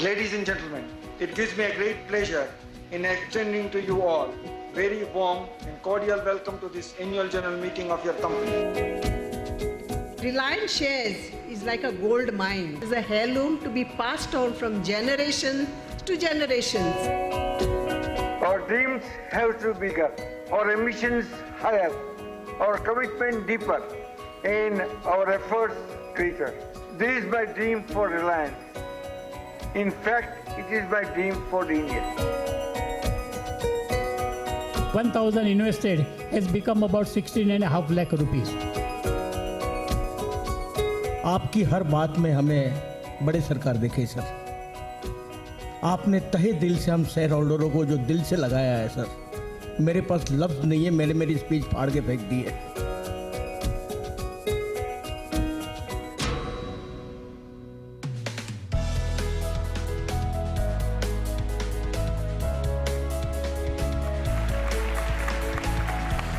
Ladies and gentlemen, it gives me a great pleasure in extending to you all very warm and cordial welcome to this annual general meeting of your company. Reliance shares is like a gold mine. It is a heirloom to be passed on from generation to generations. Our dreams have to be bigger, our ambitions higher, our commitment deeper, and our efforts greater. This is my dream for Reliance. In fact, it is my dream for India. 1,000 invested has become about 16.5 lakh rupees. आपकी हर बात में हमें बड़े सरकार दिखे sir. आपने तहे दिल से हम शेयर होल्डरों को जो दिल से लगाया है सर, मेरे पास लफ्ज नहीं है, मैंने मेरी स्पीच फाड़ के फेंक दी है।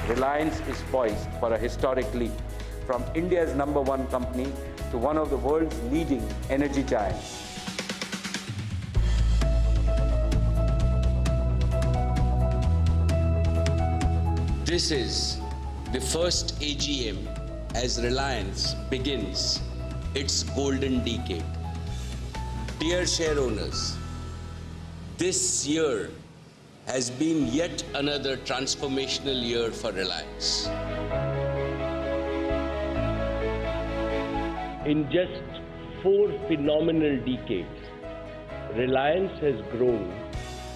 Reliance is poised for a historic leap from India's #1 company to one of the world's leading energy giants. This is the first AGM as Reliance begins its golden decade. Dear share owners, this year has been yet another transformational year for Reliance. In just 4 phenomenal decades, Reliance has grown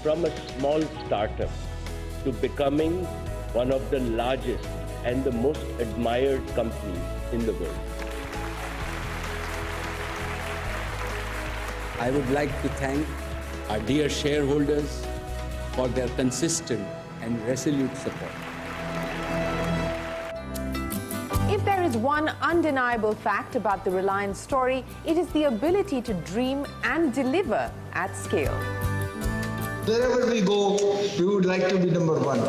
from a small startup to becoming one of the largest and the most admired companies in the world. I would like to thank our dear shareholders for their consistent and resolute support. If there is one undeniable fact about the Reliance story, it is the ability to dream and deliver at scale. Wherever we go, we would like to be #1.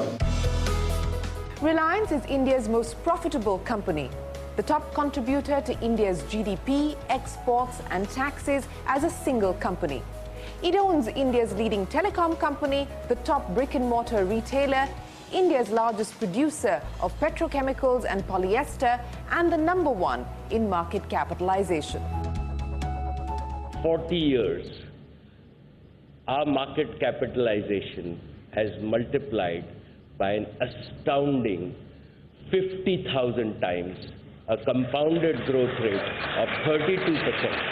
Reliance is India's most profitable company, the top contributor to India's GDP, exports and taxes as a single company. It owns India's leading telecom company, the top brick-and-mortar retailer, India's largest producer of petrochemicals and polyester, and the #1 in market capitalization. 40 years, our market capitalization has multiplied by an astounding 50,000 times, a compounded growth rate of 32%.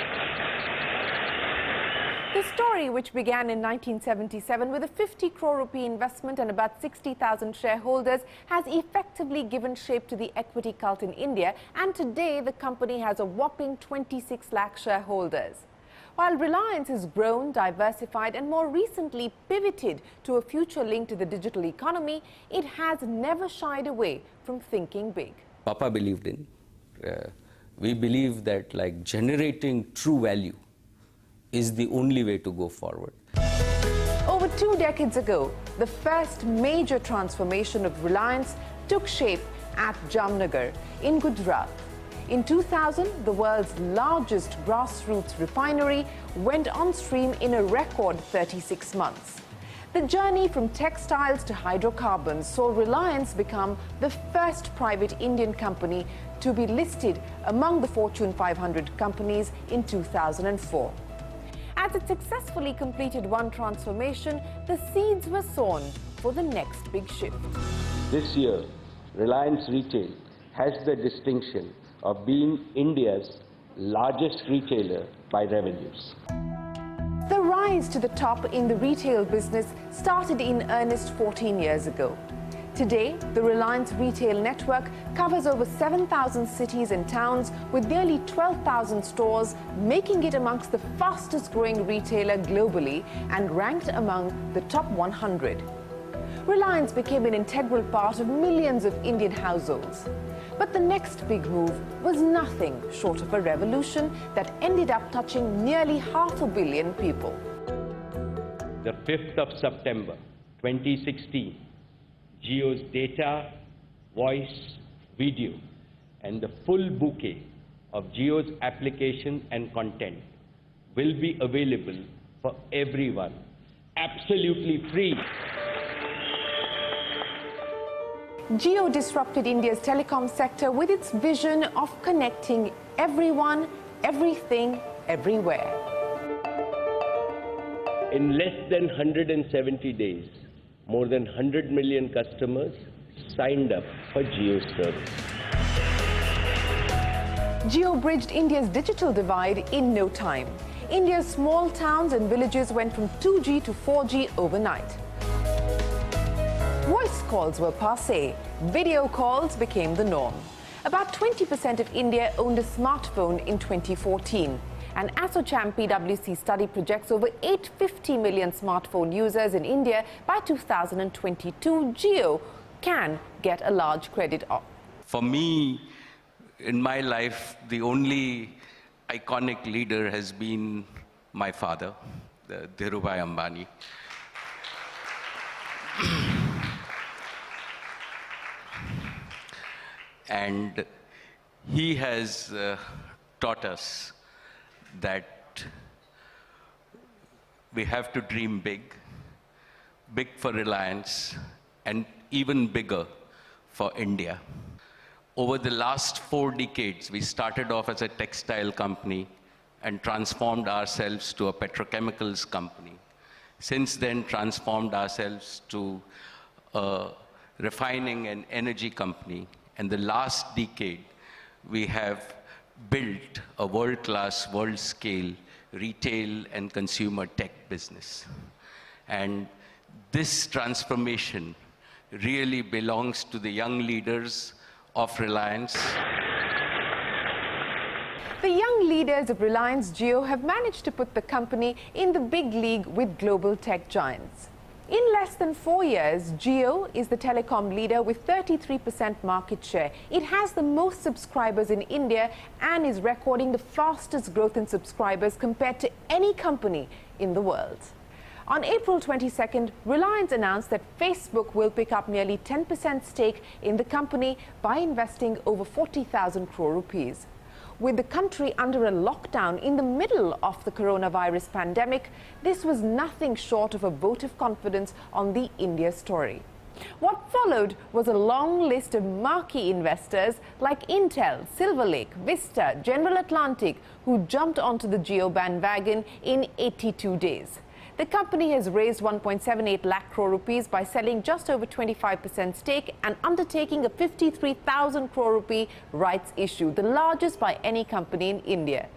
The story, which began in 1977 with a 50 crore rupee investment and about 60,000 shareholders, has effectively given shape to the equity cult in India, and today the company has a whopping 26 lakh shareholders. While Reliance has grown, diversified and more recently pivoted to a future linked to the digital economy, it has never shied away from thinking big. Papa believed in. We believe that generating true value is the only way to go forward. Over 2 decades ago, the first major transformation of Reliance took shape at Jamnagar in Gujarat. In 2000, the world's largest grassroots refinery went on stream in a record 36 months. The journey from textiles to hydrocarbons saw Reliance become the first private Indian company to be listed among the Fortune 500 companies in 2004. As it successfully completed one transformation, the seeds were sown for the next big shift. This year, Reliance Retail has the distinction of being India's largest retailer by revenues. The rise to the top in the retail business started in earnest 14 years ago. Today, the Reliance retail network covers over 7,000 cities and towns with nearly 12,000 stores, making it amongst the fastest growing retailer globally and ranked among the top 100. Reliance became an integral part of millions of Indian households. But the next big move was nothing short of a revolution that ended up touching nearly 500 million people. The 5th of September 2016, Jio's data, voice, video, and the full bouquet of Jio's application and content will be available for everyone, absolutely free. Jio disrupted India's telecom sector with its vision of connecting everyone, everything, everywhere. In less than 170 days, more than 100 million customers signed up for Jio's service. Jio bridged India's digital divide in no time. India's small towns and villages went from 2G to 4G overnight. Voice calls were passé. Video calls became the norm. About 20% of India owned a smartphone in 2014. An ASSOCHAM PwC study projects over 850 million smartphone users in India by 2022. Jio can get a large credit off. For me, in my life, the only iconic leader has been my father, Dhirubhai Ambani. And he has taught us that we have to dream big, big for Reliance, and even bigger for India. Over the last 4 decades, we started off as a textile company and transformed ourselves to a petrochemicals company. Since then, transformed ourselves to a refining and energy company. And the last decade, we have built a world-class, world-scale retail and consumer tech business. And this transformation really belongs to the young leaders of Reliance. The young leaders of Reliance Jio have managed to put the company in the big league with global tech giants. In less than 4 years, Jio is the telecom leader with 33% market share. It has the most subscribers in India and is recording the fastest growth in subscribers compared to any company in the world. On April 22nd, Reliance announced that Facebook will pick up nearly 10% stake in the company by investing over 40,000 crore rupees. With the country under a lockdown in the middle of the coronavirus pandemic, this was nothing short of a vote of confidence on the India story. What followed was a long list of marquee investors like Intel, Silver Lake, Vista, General Atlantic, who jumped onto the Jio bandwagon in 82 days. The company has raised 1.78 lakh crore rupees by selling just over 25% stake and undertaking a 53,000 crore rupee rights issue, the largest by any company in India.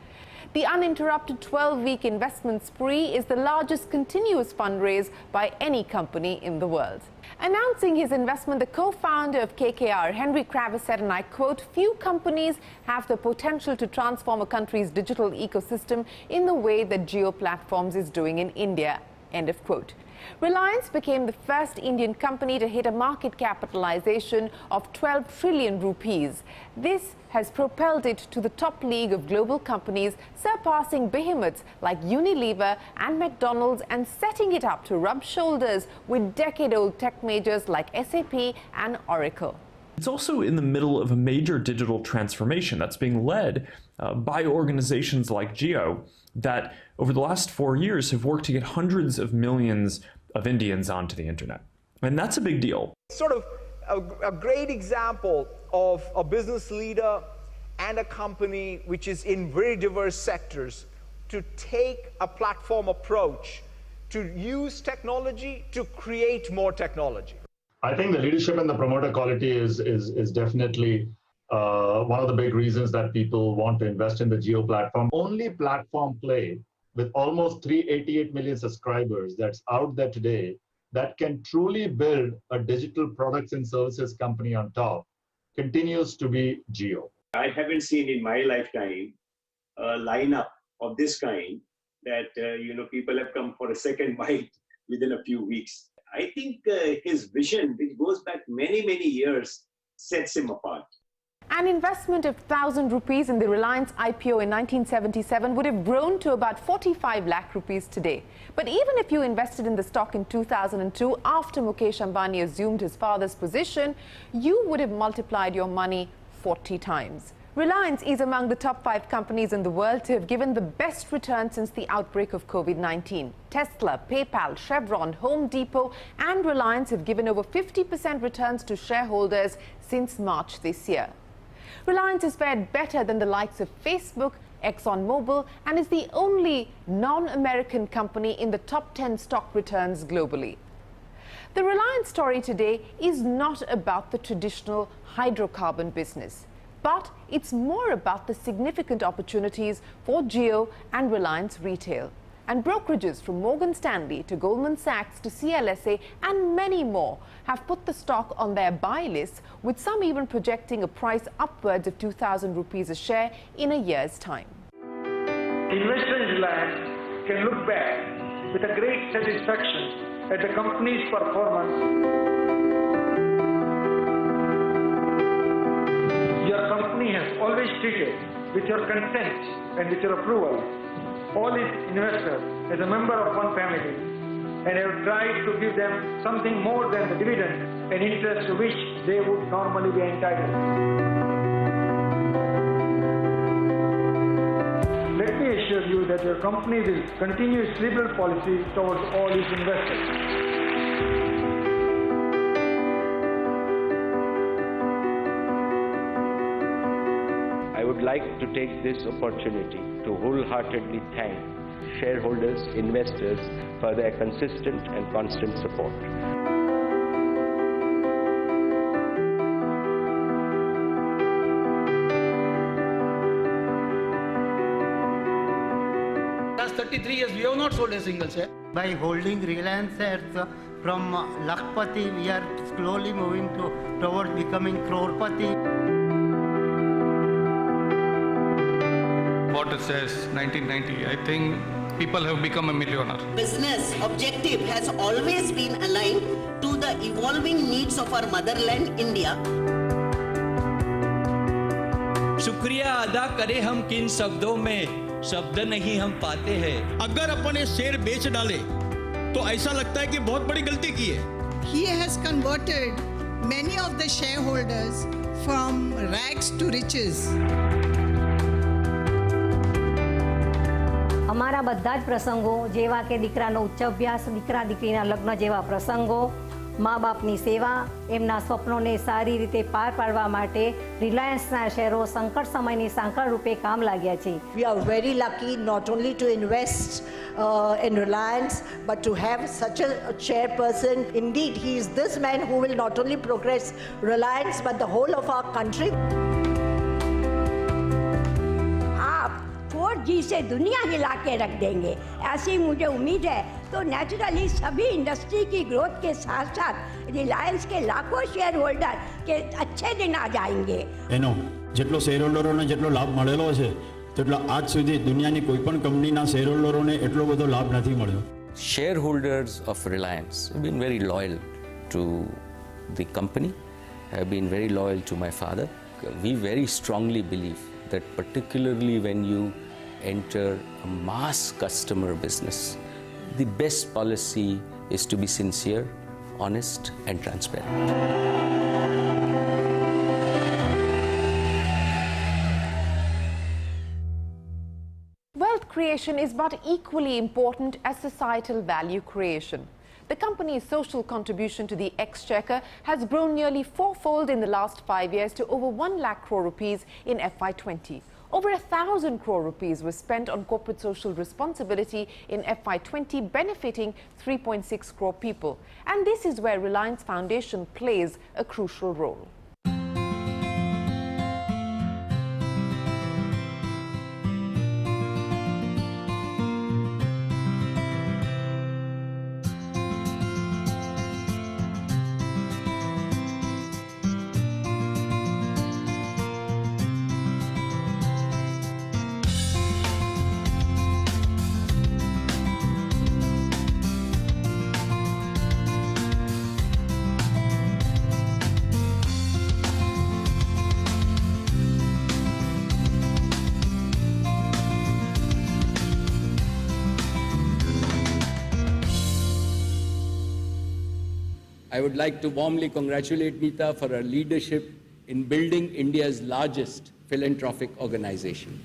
The uninterrupted 12-week investment spree is the largest continuous fundraise by any company in the world. Announcing his investment, the co-founder of KKR, Henry Kravis, said, and I quote, "Few companies have the potential to transform a country's digital ecosystem in the way that Jio Platforms is doing in India." End of quote. Reliance became the first Indian company to hit a market capitalization of 12 trillion rupees. This has propelled it to the top league of global companies, surpassing behemoths like Unilever and McDonald's and setting it up to rub shoulders with decade-old tech majors like SAP and Oracle. It's also in the middle of a major digital transformation that's being led by organizations like Jio that over the last 4 years have worked to get hundreds of millions of Indians onto the internet. And that's a big deal. Sort of a great example of a business leader and a company which is in very diverse sectors to take a platform approach, to use technology to create more technology. I think the leadership and the promoter quality is definitely one of the big reasons that people want to invest in the Jio platform. Only platform play with almost 388 million subscribers that's out there today that can truly build a digital products and services company on top continues to be Jio. I haven't seen in my lifetime a lineup of this kind that people have come for a second bite within a few weeks. I think his vision, which goes back many, many years, sets him apart. An investment of 1,000 rupees in the Reliance IPO in 1977 would have grown to about 45 lakh rupees today. But even if you invested in the stock in 2002, after Mukesh Ambani assumed his father's position, you would have multiplied your money 40 times. Reliance is among the top 5 companies in the world to have given the best return since the outbreak of COVID-19. Tesla, PayPal, Chevron, Home Depot and Reliance have given over 50% returns to shareholders since March this year. Reliance has fared better than the likes of Facebook, ExxonMobil, and is the only non-American company in the top 10 stock returns globally. The Reliance story today is not about the traditional hydrocarbon business, but it's more about the significant opportunities for Jio and Reliance Retail. And brokerages from Morgan Stanley to Goldman Sachs to CLSA and many more have put the stock on their buy list, with some even projecting a price upwards of 2,000 rupees a share in a year's time. Investors in Reliance can look back with a great satisfaction at the company's performance. Your company has always treated, with your consent and with your approval, all its investors as a member of one family, and have tried to give them something more than the dividend and interest to which they would normally be entitled. Let me assure you that your company will continue its liberal policy towards all its investors. I would like to take this opportunity to wholeheartedly thank shareholders, investors for their consistent and constant support. Last 33 years, we have not sold a single share. By holding Reliance shares from Lakpati, we are slowly moving towards becoming Crorepati. What it says, 1990, I think people have become a millionaire. Business objective has always been aligned to the evolving needs of our motherland, India. शुक्रिया अदा करें हम किन शब्दों में, शब्द नहीं हम पाते हैं। अगर अपन ये शेयर बेच डाले तो ऐसा लगता है कि बहुत बड़ी गलती की है। He has converted many of the shareholders from rags to riches. અમારા બધા જ પ્રસંગો જેવા કે દીકરાનો ઉચ્ચ અભ્યાસ, દીકરા દીકરીના લગ્ન જેવા પ્રસંગો, મા બાપની સેવા, એમના સ્વપ્નોને સારી રીતે પાર પાડવા માટે રિલાયન્સના શેરો સંકટ સમયની સાંકળ રૂપે કામ लाग्યા છે. We are very lucky not only to invest in Reliance, but to have such a chairperson. Indeed, he is this man who will not only progress Reliance, but the whole of our country. जी से दुनिया हिला के रख देंगे, ऐसी मुझे उम्मीद है। तो नेचुरली सभी इंडस्ट्री की ग्रोथ के साथ साथ रिलायंस के लाखों शेयर होल्डर के अच्छे दिन आ जाएंगे। एनो જેટલો શેર હોલ્ડરોને જેટલો લાભ મળેલો છે તેટલો આજ સુધી દુનિયાની કોઈ પણ કંપનીના શેર હોલ્ડરોને એટલો બધો લાભ નથી મળ્યો. Shareholders of Reliance have been very loyal to the company, have been very loyal to my father. We very strongly believe that particularly when you enter a mass customer business, the best policy is to be sincere, honest and transparent. Wealth creation is but equally important as societal value creation. The company's social contribution to the exchequer has grown nearly fourfold in the last 5 years to over 1 lakh crore rupees in FY20. Over 1,000 crore rupees was spent on corporate social responsibility in FY20, benefiting 3.6 crore people. And this is where Reliance Foundation plays a crucial role. I would like to warmly congratulate Neeta for her leadership in building India's largest philanthropic organization.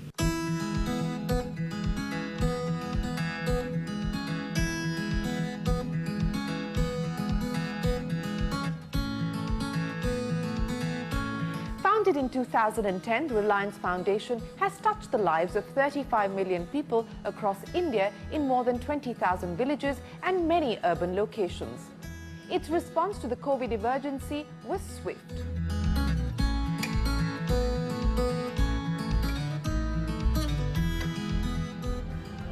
Founded in 2010, the Reliance Foundation has touched the lives of 35 million people across India in more than 20,000 villages and many urban locations. Its response to the COVID emergency was swift.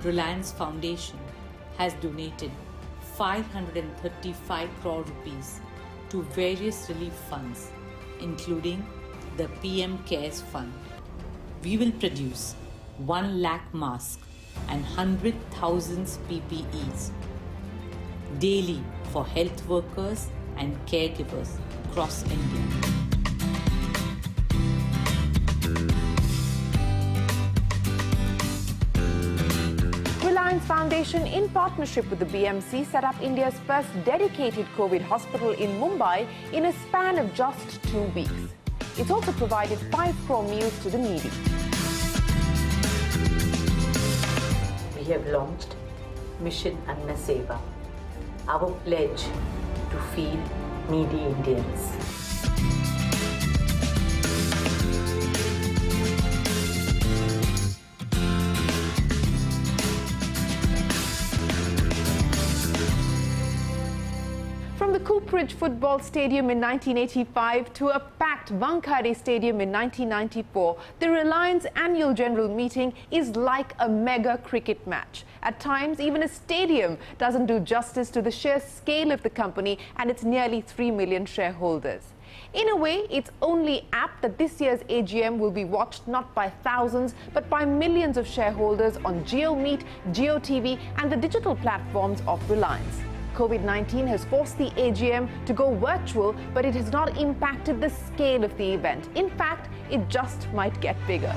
Reliance Foundation has donated 535 crore rupees to various relief funds, including the PM Cares Fund. We will produce 1 lakh masks and 100,000 PPEs daily for health workers and caregivers across India. Reliance Foundation, in partnership with the BMC, set up India's first dedicated COVID hospital in Mumbai in a span of just 2 weeks. It's also provided 5 crore meals to the needy. We have launched Mission Anna Seva, our pledge to feed needy Indians. From the Cooperage Football Stadium in 1985 to a packed Wankhede Stadium in 1994, the Reliance Annual General Meeting is like a mega cricket match. At times, even a stadium doesn't do justice to the sheer scale of the company and its nearly 3 million shareholders. In a way, it's only apt that this year's AGM will be watched not by thousands, but by millions of shareholders on JioMeet, JioTV and the digital platforms of Reliance. COVID-19 has forced the AGM to go virtual, but it has not impacted the scale of the event. In fact, it just might get bigger.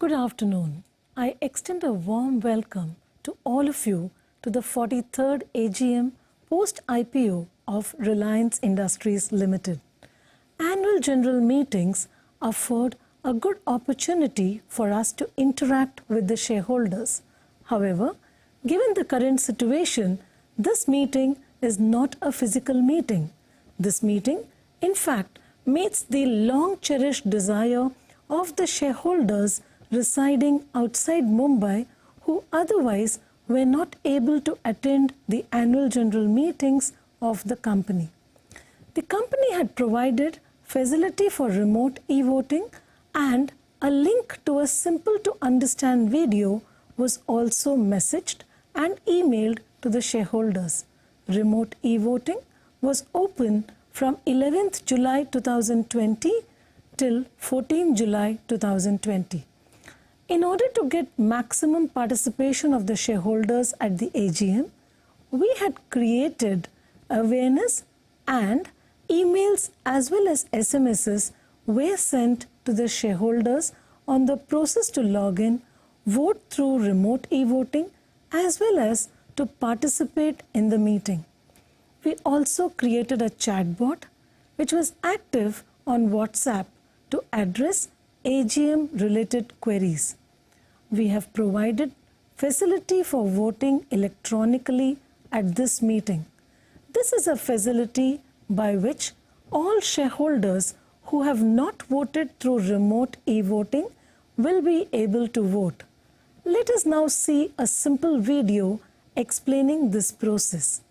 Good afternoon. I extend a warm welcome to all of you to the 43rd AGM post-IPO of Reliance Industries Limited. Annual general meetings afford a good opportunity for us to interact with the shareholders. However, given the current situation, this meeting is not a physical meeting. This meeting, in fact, meets the long-cherished desire of the shareholders residing outside Mumbai who otherwise were not able to attend the annual general meetings of the company. The company had provided facility for remote e-voting and a link to a simple-to-understand video was also messaged and emailed to the shareholders. Remote e-voting was open from 11th July 2020 till 14 July 2020. In order to get maximum participation of the shareholders at the AGM, we had created awareness and emails as well as SMSs were sent to the shareholders on the process to log in, vote through remote e-voting, as well as to participate in the meeting. We also created a chatbot which was active on WhatsApp to address AGM-related queries. We have provided facility for voting electronically at this meeting. This is a facility by which all shareholders who have not voted through remote e-voting will be able to vote. Let us now see a simple video explaining this process.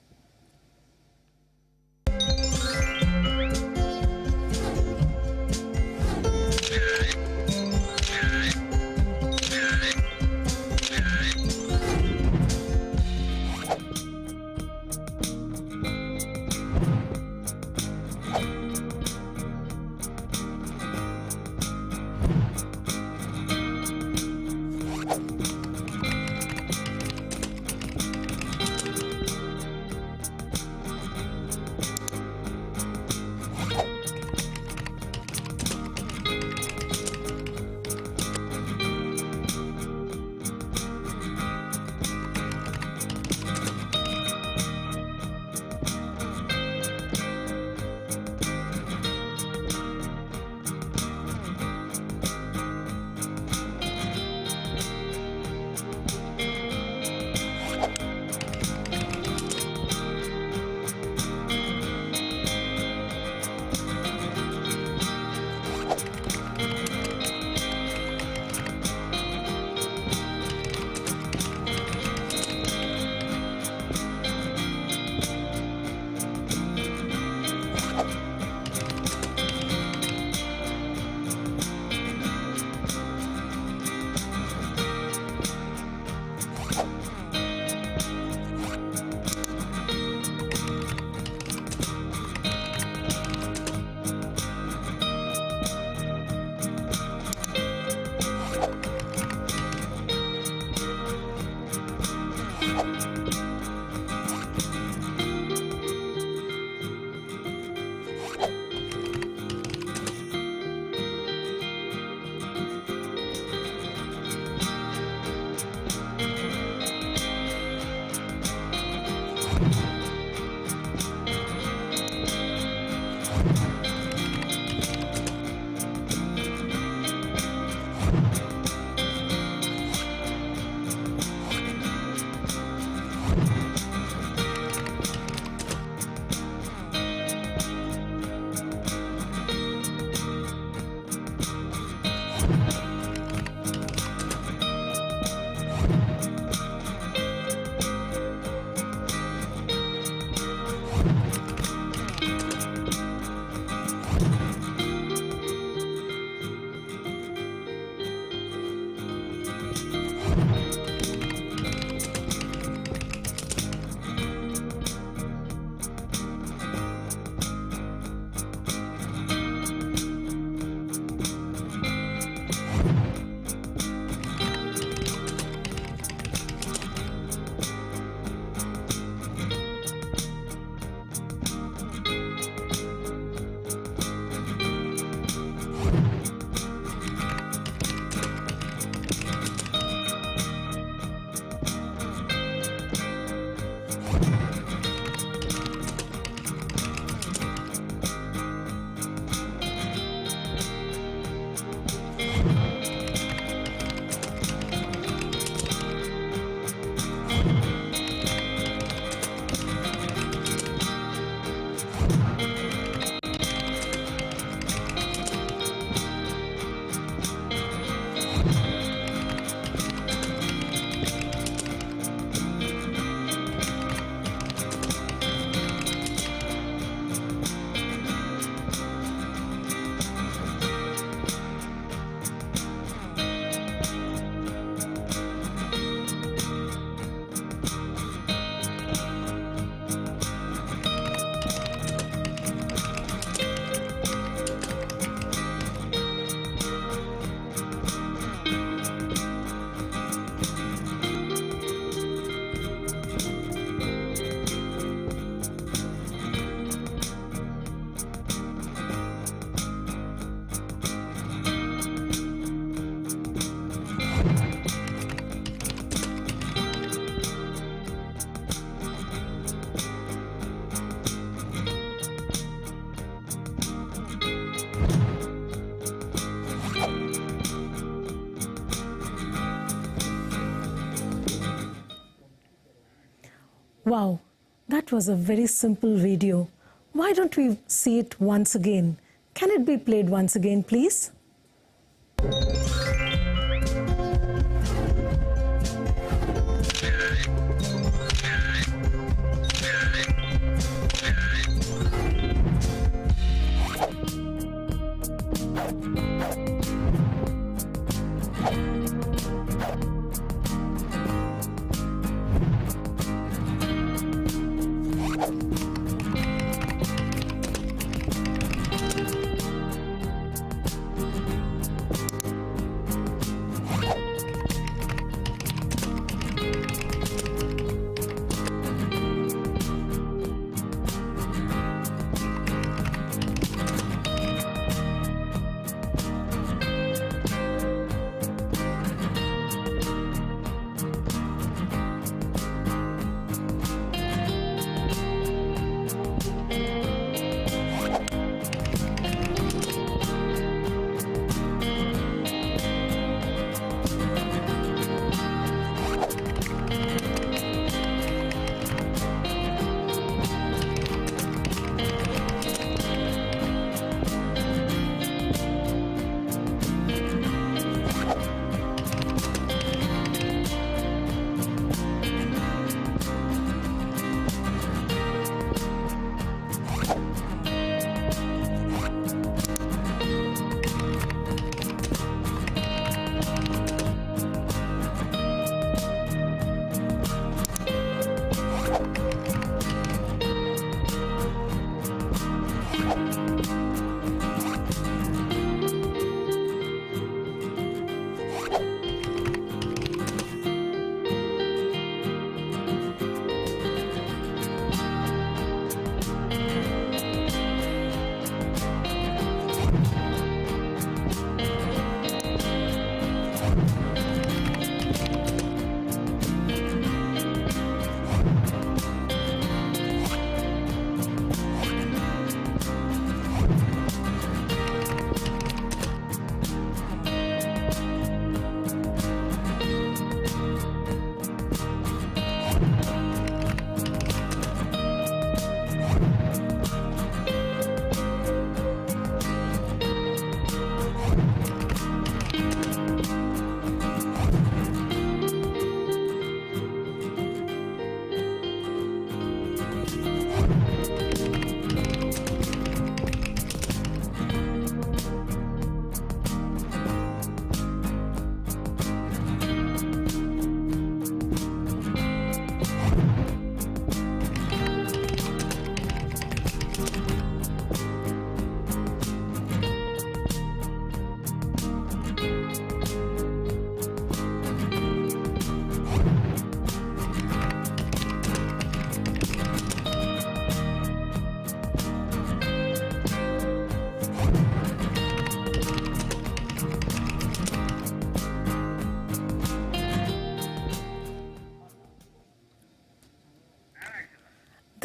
Wow, that was a very simple video. Why don't we see it once again? Can it be played once again, please?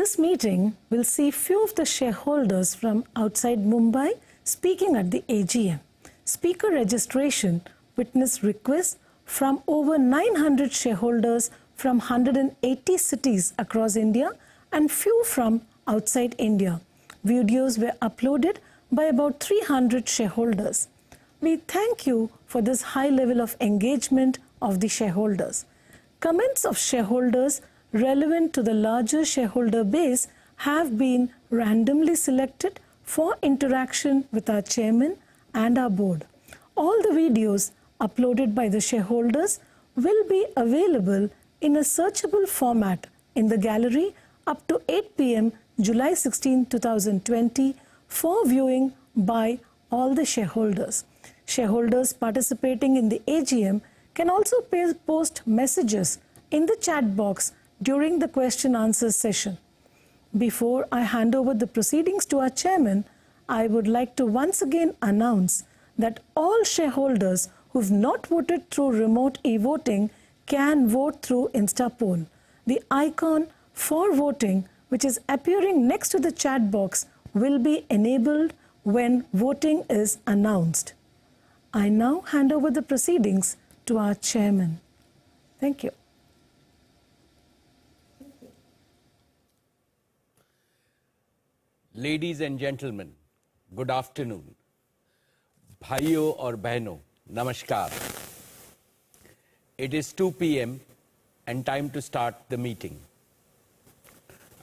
This meeting will see few of the shareholders from outside Mumbai speaking at the AGM. Speaker registration witnessed requests from over 900 shareholders from 180 cities across India and few from outside India. Videos were uploaded by about 300 shareholders. We thank you for this high level of engagement of the shareholders. Comments of shareholders relevant to the larger shareholder base have been randomly selected for interaction with our chairman and our board. All the videos uploaded by the shareholders will be available in a searchable format in the gallery up to 8 p.m. July 16, 2020 for viewing by all the shareholders. Shareholders participating in the AGM can also post messages in the chat box during the question-answer session. Before I hand over the proceedings to our chairman, I would like to once again announce that all shareholders who've not voted through remote e-voting can vote through InstaPoll. The icon for voting, which is appearing next to the chat box, will be enabled when voting is announced. I now hand over the proceedings to our chairman. Thank you. Ladies and gentlemen, good afternoon. Bhaiyo aur behno, namaskar. It is 2 p.m. and time to start the meeting.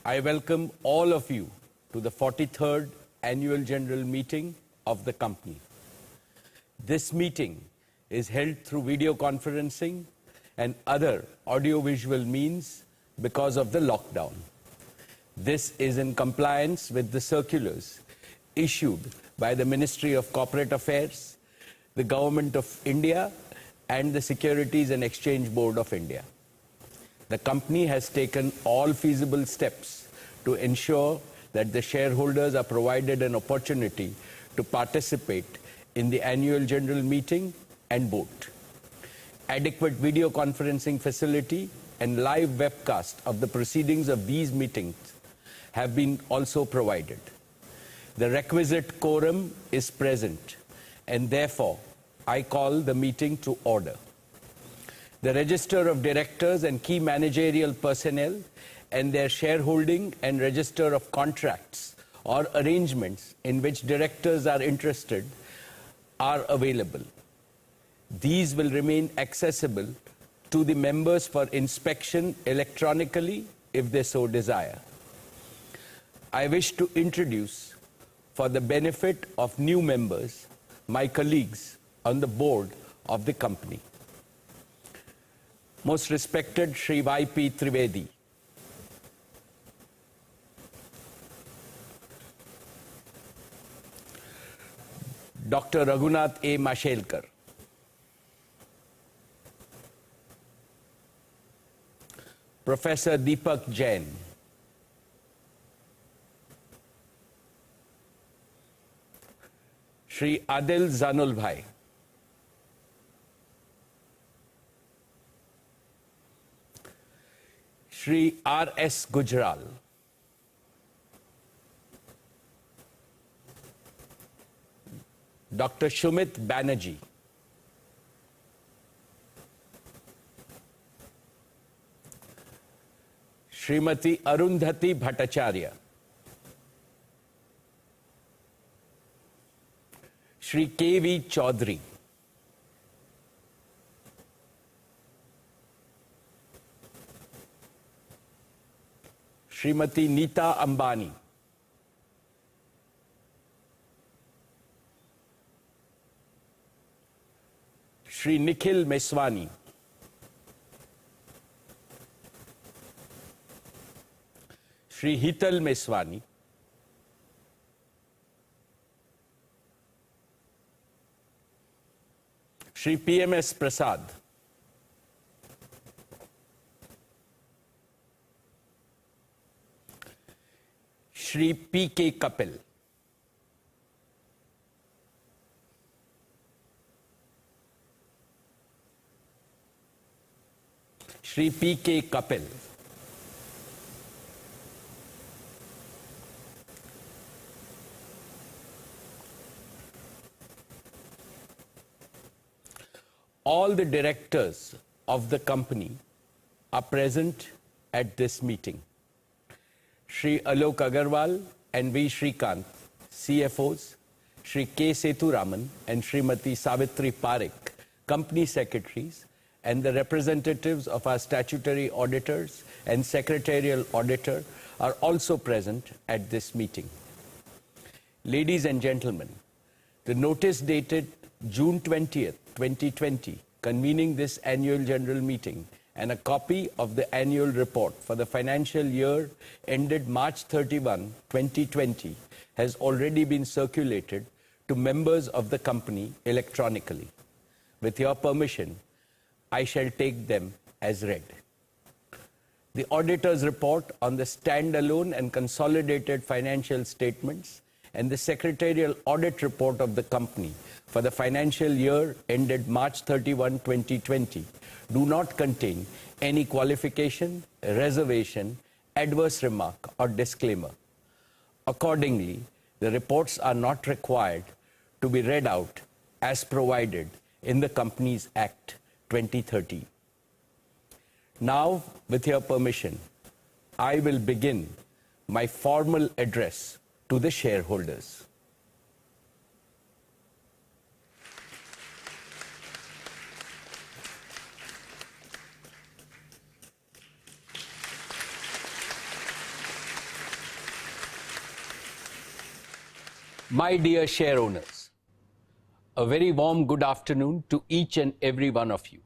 I welcome all of you to the 43rd Annual General Meeting of the company. This meeting is held through video conferencing and other audiovisual means because of the lockdown. This is in compliance with the circulars issued by the Ministry of Corporate Affairs, the Government of India, and the Securities and Exchange Board of India. The company has taken all feasible steps to ensure that the shareholders are provided an opportunity to participate in the annual general meeting and vote. Adequate video conferencing facility and live webcast of the proceedings of these meetings have been also provided. The requisite quorum is present, and therefore I call the meeting to order. The register of directors and key managerial personnel and their shareholding and register of contracts or arrangements in which directors are interested are available. These will remain accessible to the members for inspection electronically if they so desire. I wish to introduce, for the benefit of new members, my colleagues on the board of the company. Most respected Shri Y.P. Trivedi, Dr. Raghunath A. Mashelkar, Professor Deepak Jain, Shri Adil Zanul Bhai, Shri R.S. Gujral, Dr. Shumit Banerjee, Srimati Arundhati Bhattacharya, Shri K.V. Chaudhary, Srimati Neeta Ambani, Shri Nikhil Meswani, Shri Hital Meswani, Shri P.M.S. Prasad, Shri P.K. Kapil, Shri P.K. Kapil, all the directors of the company are present at this meeting. Shri Alok Agarwal and V. Shrikant, CFOs, Shri K. Sethuraman and Srimati Savitri Parekh, company secretaries, and the representatives of our statutory auditors and secretarial auditor are also present at this meeting. Ladies and gentlemen, the notice dated June 20th, 2020, convening this annual general meeting, and a copy of the annual report for the financial year ended March 31, 2020, has already been circulated to members of the company electronically. With your permission, I shall take them as read. The auditor's report on the standalone and consolidated financial statements and the secretarial audit report of the company for the financial year ended March 31, 2020, do not contain any qualification, reservation, adverse remark, or disclaimer. Accordingly, the reports are not required to be read out as provided in the Companies Act 2013. Now, with your permission, I will begin my formal address to the shareholders. My dear share owners, a very warm good afternoon to each and every one of you.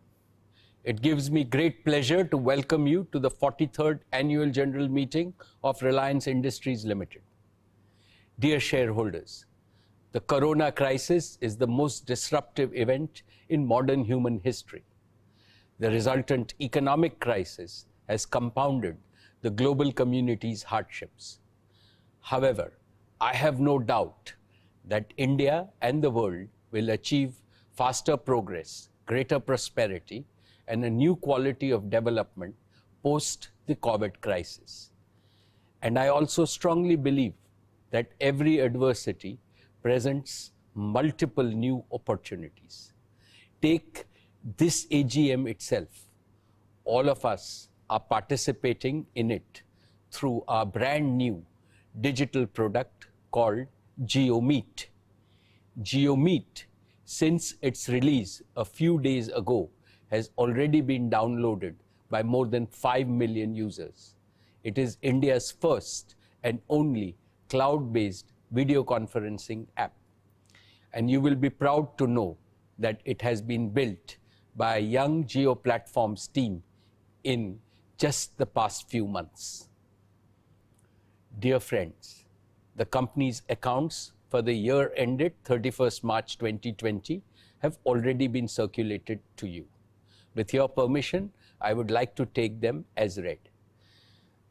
It gives me great pleasure to welcome you to the 43rd Annual General Meeting of Reliance Industries Limited. Dear shareholders, the corona crisis is the most disruptive event in modern human history. The resultant economic crisis has compounded the global community's hardships. However, I have no doubt that India and the world will achieve faster progress, greater prosperity, and a new quality of development post the COVID crisis. And I also strongly believe that every adversity presents multiple new opportunities. Take this AGM itself. All of us are participating in it through our brand new digital product called GeoMeet. GeoMeet, since its release a few days ago, has already been downloaded by more than 5 million users. It is India's first and only cloud-based video conferencing app. And you will be proud to know that it has been built by a young Geo Platforms team in just the past few months. Dear friends, the company's accounts for the year ended 31st March 2020 have already been circulated to you. With your permission, I would like to take them as read.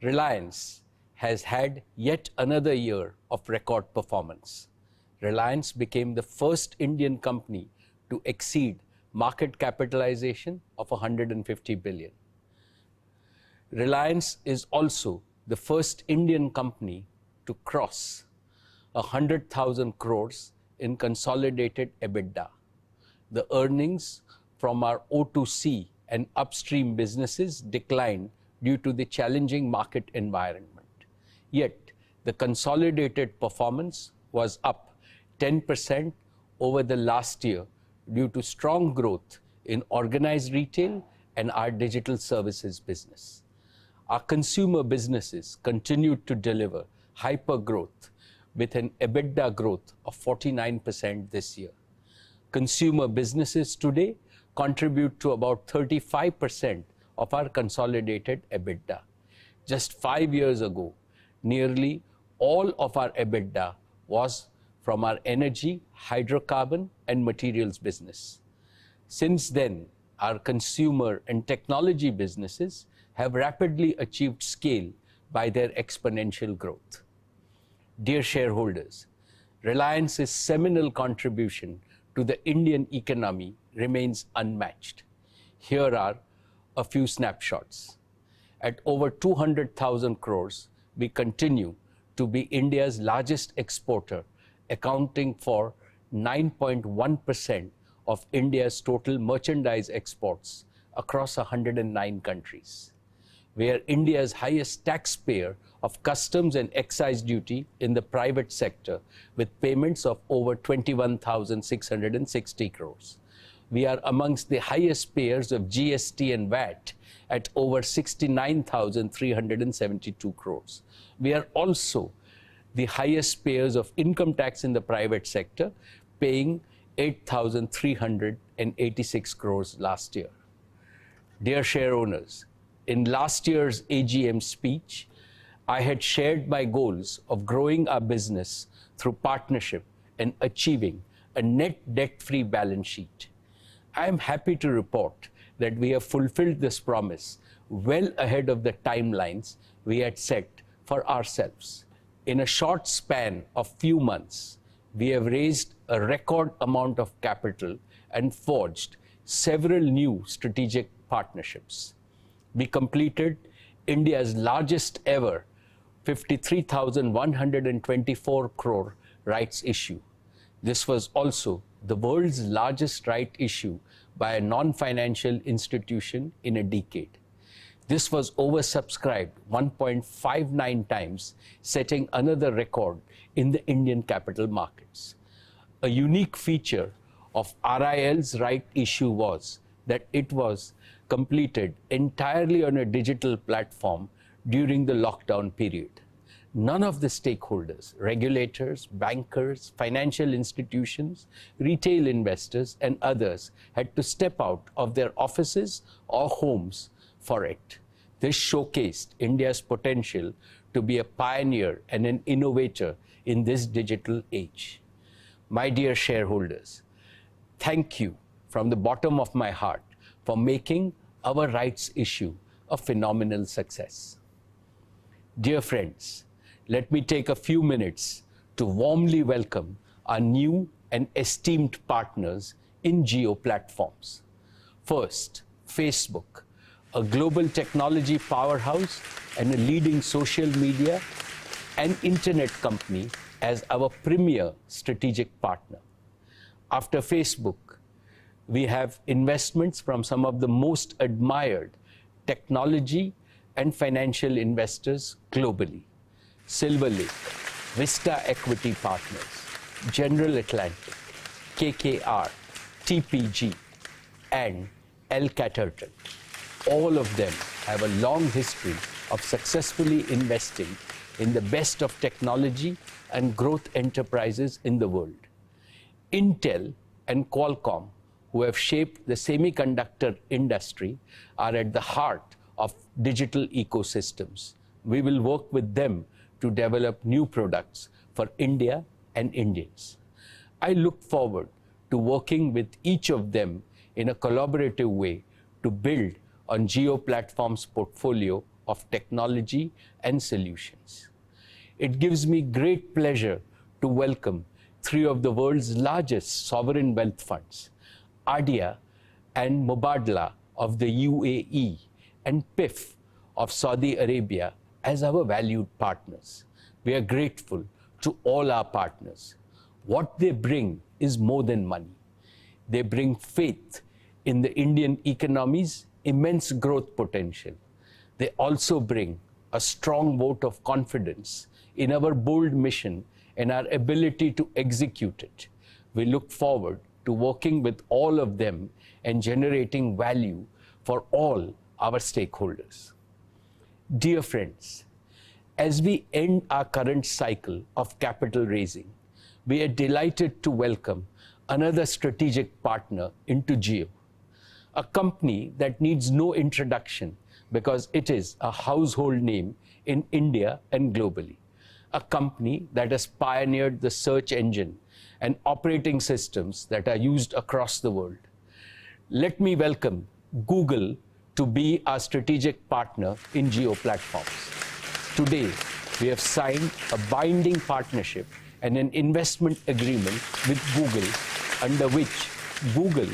Reliance has had yet another year of record performance. Reliance became the first Indian company to exceed market capitalization of 150 billion. Reliance is also the first Indian company to cross 100,000 crores in consolidated EBITDA. The earnings from our O2C and upstream businesses declined due to the challenging market environment. Yet, the consolidated performance was up 10% over the last year due to strong growth in organized retail and our digital services business. Our consumer businesses continued to deliver hyper growth with an EBITDA growth of 49% this year. Consumer businesses today contribute to about 35% of our consolidated EBITDA. Just 5 years ago, nearly all of our EBITDA was from our energy, hydrocarbon, and materials business. Since then, our consumer and technology businesses have rapidly achieved scale by their exponential growth. Dear shareholders, Reliance's seminal contribution to the Indian economy remains unmatched. Here are a few snapshots. At over 200,000 crores, we continue to be India's largest exporter, accounting for 9.1% of India's total merchandise exports across 109 countries. We are India's highest taxpayer of customs and excise duty in the private sector, with payments of over 21,660 crores. We are amongst the highest payers of GST and VAT at over 69,372 crores. We are also the highest payers of income tax in the private sector, paying 8,386 crores last year. Dear share owners, in last year's AGM speech, I had shared my goals of growing our business through partnership and achieving a net debt-free balance sheet. I am happy to report that we have fulfilled this promise well ahead of the timelines we had set for ourselves. In a short span of few months, we have raised a record amount of capital and forged several new strategic partnerships. We completed India's largest ever 53,124 crore rights issue. This was also the world's largest right issue by a non-financial institution in a decade. This was oversubscribed 1.59 times, setting another record in the Indian capital markets. A unique feature of RIL's right issue was that it was completed entirely on a digital platform during the lockdown period. None of the stakeholders, regulators, bankers, financial institutions, retail investors, and others had to step out of their offices or homes for it. This showcased India's potential to be a pioneer and an innovator in this digital age. My dear shareholders, thank you from the bottom of my heart for making our rights issue a phenomenal success. Dear friends, let me take a few minutes to warmly welcome our new and esteemed partners in Jio platforms. First, Facebook, a global technology powerhouse and a leading social media and internet company as our premier strategic partner. After Facebook, we have investments from some of the most admired technology and financial investors globally. Silver Lake, Vista Equity Partners, General Atlantic, KKR, TPG, and El Caterton. All of them have a long history of successfully investing in the best of technology and growth enterprises in the world. Intel and Qualcomm, who have shaped the semiconductor industry, are at the heart of digital ecosystems. We will work with them to develop new products for India and Indians. I look forward to working with each of them in a collaborative way to build on Jio Platform's portfolio of technology and solutions. It gives me great pleasure to welcome three of the world's largest sovereign wealth funds, ADIA and Mubadala of the UAE and PIF of Saudi Arabia, as our valued partners. We are grateful to all our partners. What they bring is more than money. They bring faith in the Indian economy's immense growth potential. They also bring a strong vote of confidence in our bold mission and our ability to execute it. We look forward to working with all of them and generating value for all our stakeholders. Dear friends, as we end our current cycle of capital raising, we are delighted to welcome another strategic partner into Jio, a company that needs no introduction because it is a household name in India and globally, a company that has pioneered the search engine and operating systems that are used across the world. Let me welcome Google to be our strategic partner in Jio platforms. Today, we have signed a binding partnership and an investment agreement with Google, under which Google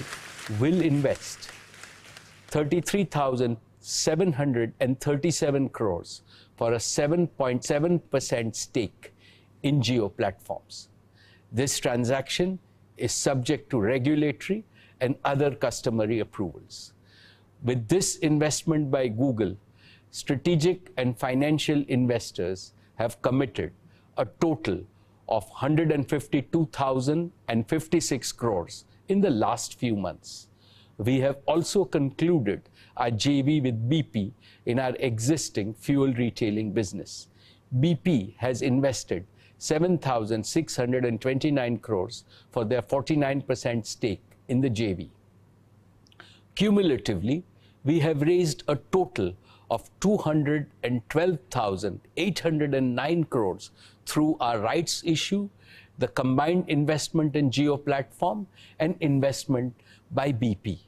will invest 33,737 crores for a 7.7% stake in Jio platforms. This transaction is subject to regulatory and other customary approvals. With this investment by Google, strategic and financial investors have committed a total of 152,056 crores in the last few months. We have also concluded our JV with BP in our existing fuel retailing business. BP has invested 7,629 crores for their 49% stake in the JV. Cumulatively, we have raised a total of 212,809 crores through our rights issue, the combined investment in Jio platform, and investment by BP.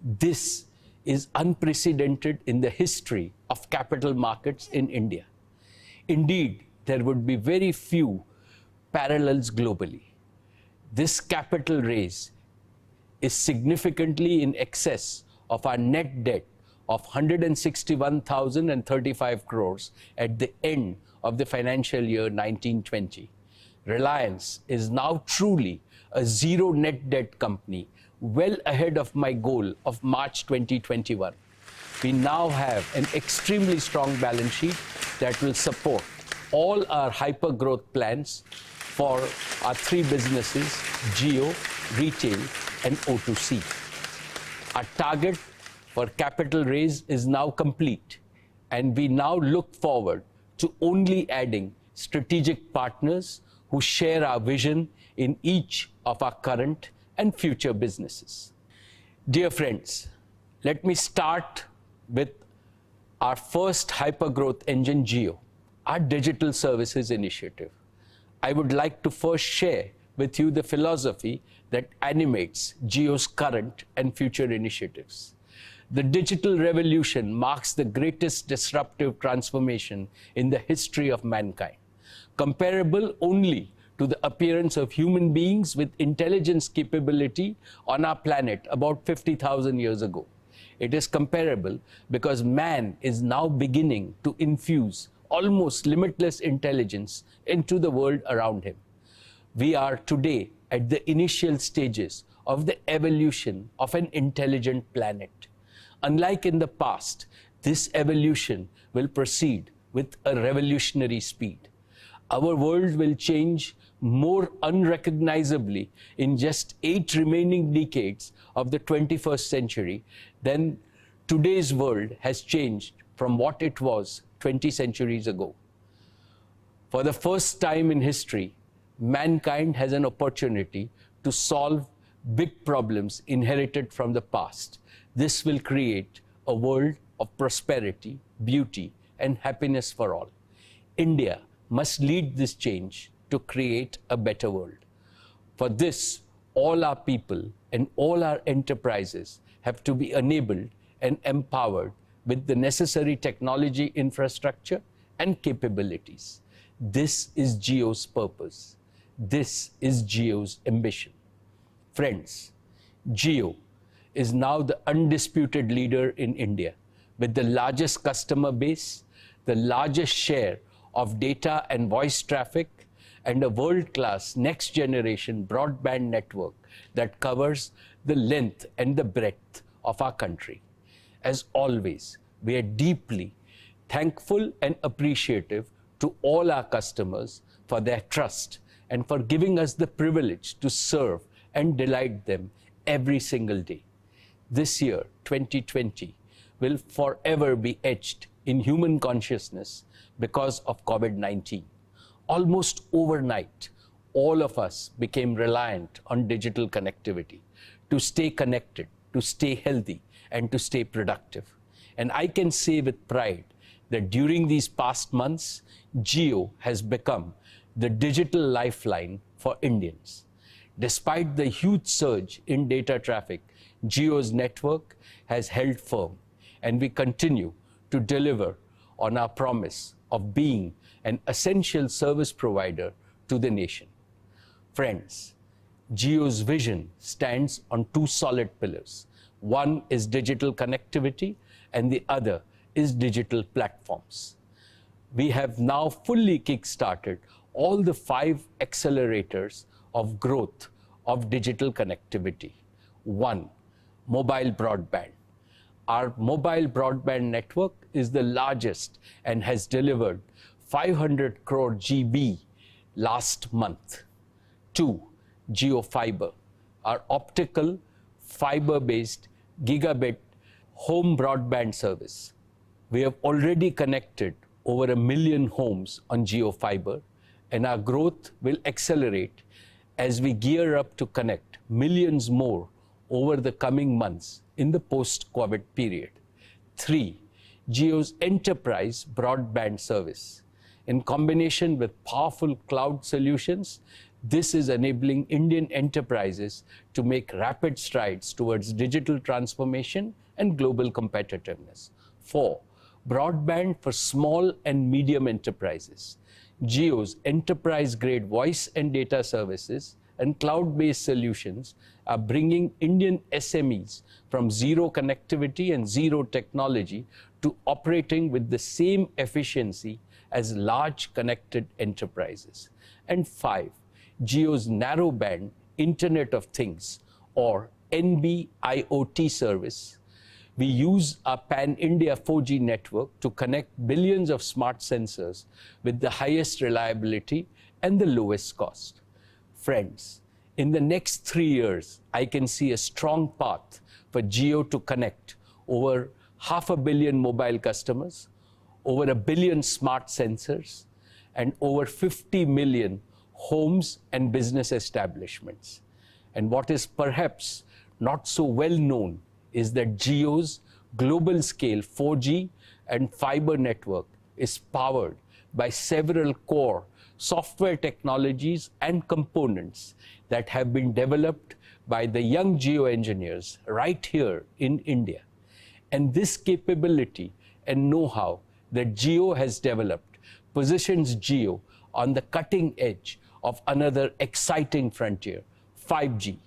This is unprecedented in the history of capital markets in India. Indeed, there would be very few parallels globally. This capital raise is significantly in excess of our net debt of 161,035 crores at the end of the financial year 1920. Reliance is now truly a zero net debt company, well ahead of my goal of March 2021. we now have an extremely strong balance sheet that will support all our hyper-growth plans for our three businesses, Jio, Retail, and O2C. Our target for capital raise is now complete, and we now look forward to only adding strategic partners who share our vision in each of our current and future businesses. Dear friends, let me start with our first hyper-growth engine, Jio, our digital services initiative. I would like to first share with you the philosophy that animates Jio's current and future initiatives. The digital revolution marks the greatest disruptive transformation in the history of mankind, comparable only to the appearance of human beings with intelligence capability on our planet about 50,000 years ago. It is comparable because man is now beginning to infuse almost limitless intelligence into the world around him. We are today at the initial stages of the evolution of an intelligent planet. Unlike in the past, this evolution will proceed with a revolutionary speed. Our world will change more unrecognizably in just 8 remaining decades of the 21st century than today's world has changed from what it was 20 centuries ago. For the first time in history, mankind has an opportunity to solve big problems inherited from the past. This will create a world of prosperity, beauty, and happiness for all. India must lead this change to create a better world. For this, all our people and all our enterprises have to be enabled and empowered with the necessary technology infrastructure and capabilities. This is Jio's purpose. This is Jio's ambition. Friends, Jio is now the undisputed leader in India with the largest customer base, the largest share of data and voice traffic, and a world-class next-generation broadband network that covers the length and the breadth of our country. As always, we are deeply thankful and appreciative to all our customers for their trust and for giving us the privilege to serve and delight them every single day. This year, 2020, will forever be etched in human consciousness because of COVID-19. Almost overnight, all of us became reliant on digital connectivity to stay connected, to stay healthy, and to stay productive. And I can say with pride that during these past months, Jio has become the digital lifeline for Indians. Despite the huge surge in data traffic, Jio's network has held firm, and we continue to deliver on our promise of being an essential service provider to the nation. Friends, Jio's vision stands on 2 solid pillars. One is digital connectivity, and the other is digital platforms. We have now fully kick-started all the 5 accelerators of growth of digital connectivity. 1, mobile broadband. Our mobile broadband network is the largest and has delivered 500 crore GB last month. 2, Jio Fiber, our optical fiber-based gigabit home broadband service. We have already connected over 1 million homes on Jio Fiber, and our growth will accelerate as we gear up to connect millions more over the coming months in the post-COVID period. 3, Jio's enterprise broadband service. In combination with powerful cloud solutions, this is enabling Indian enterprises to make rapid strides towards digital transformation and global competitiveness. 4, broadband for small and medium enterprises. Jio's enterprise-grade voice and data services and cloud-based solutions are bringing Indian SMEs from zero connectivity and zero technology to operating with the same efficiency as large connected enterprises. And 5, Jio's narrowband Internet of Things, or NB-IoT service, We use our pan-India 4G network to connect billions of smart sensors with the highest reliability and the lowest cost. Friends, in the next 3 years, I can see a strong path for Jio to connect over 500 million mobile customers, over 1 billion smart sensors, and over 50 million homes and business establishments. And what is perhaps not so well known is that Jio's global scale 4G and fiber network is powered by several core software technologies and components that have been developed by the young Jio engineers right here in India. And this capability and know-how that Jio has developed positions Jio on the cutting edge of another exciting frontier, 5G.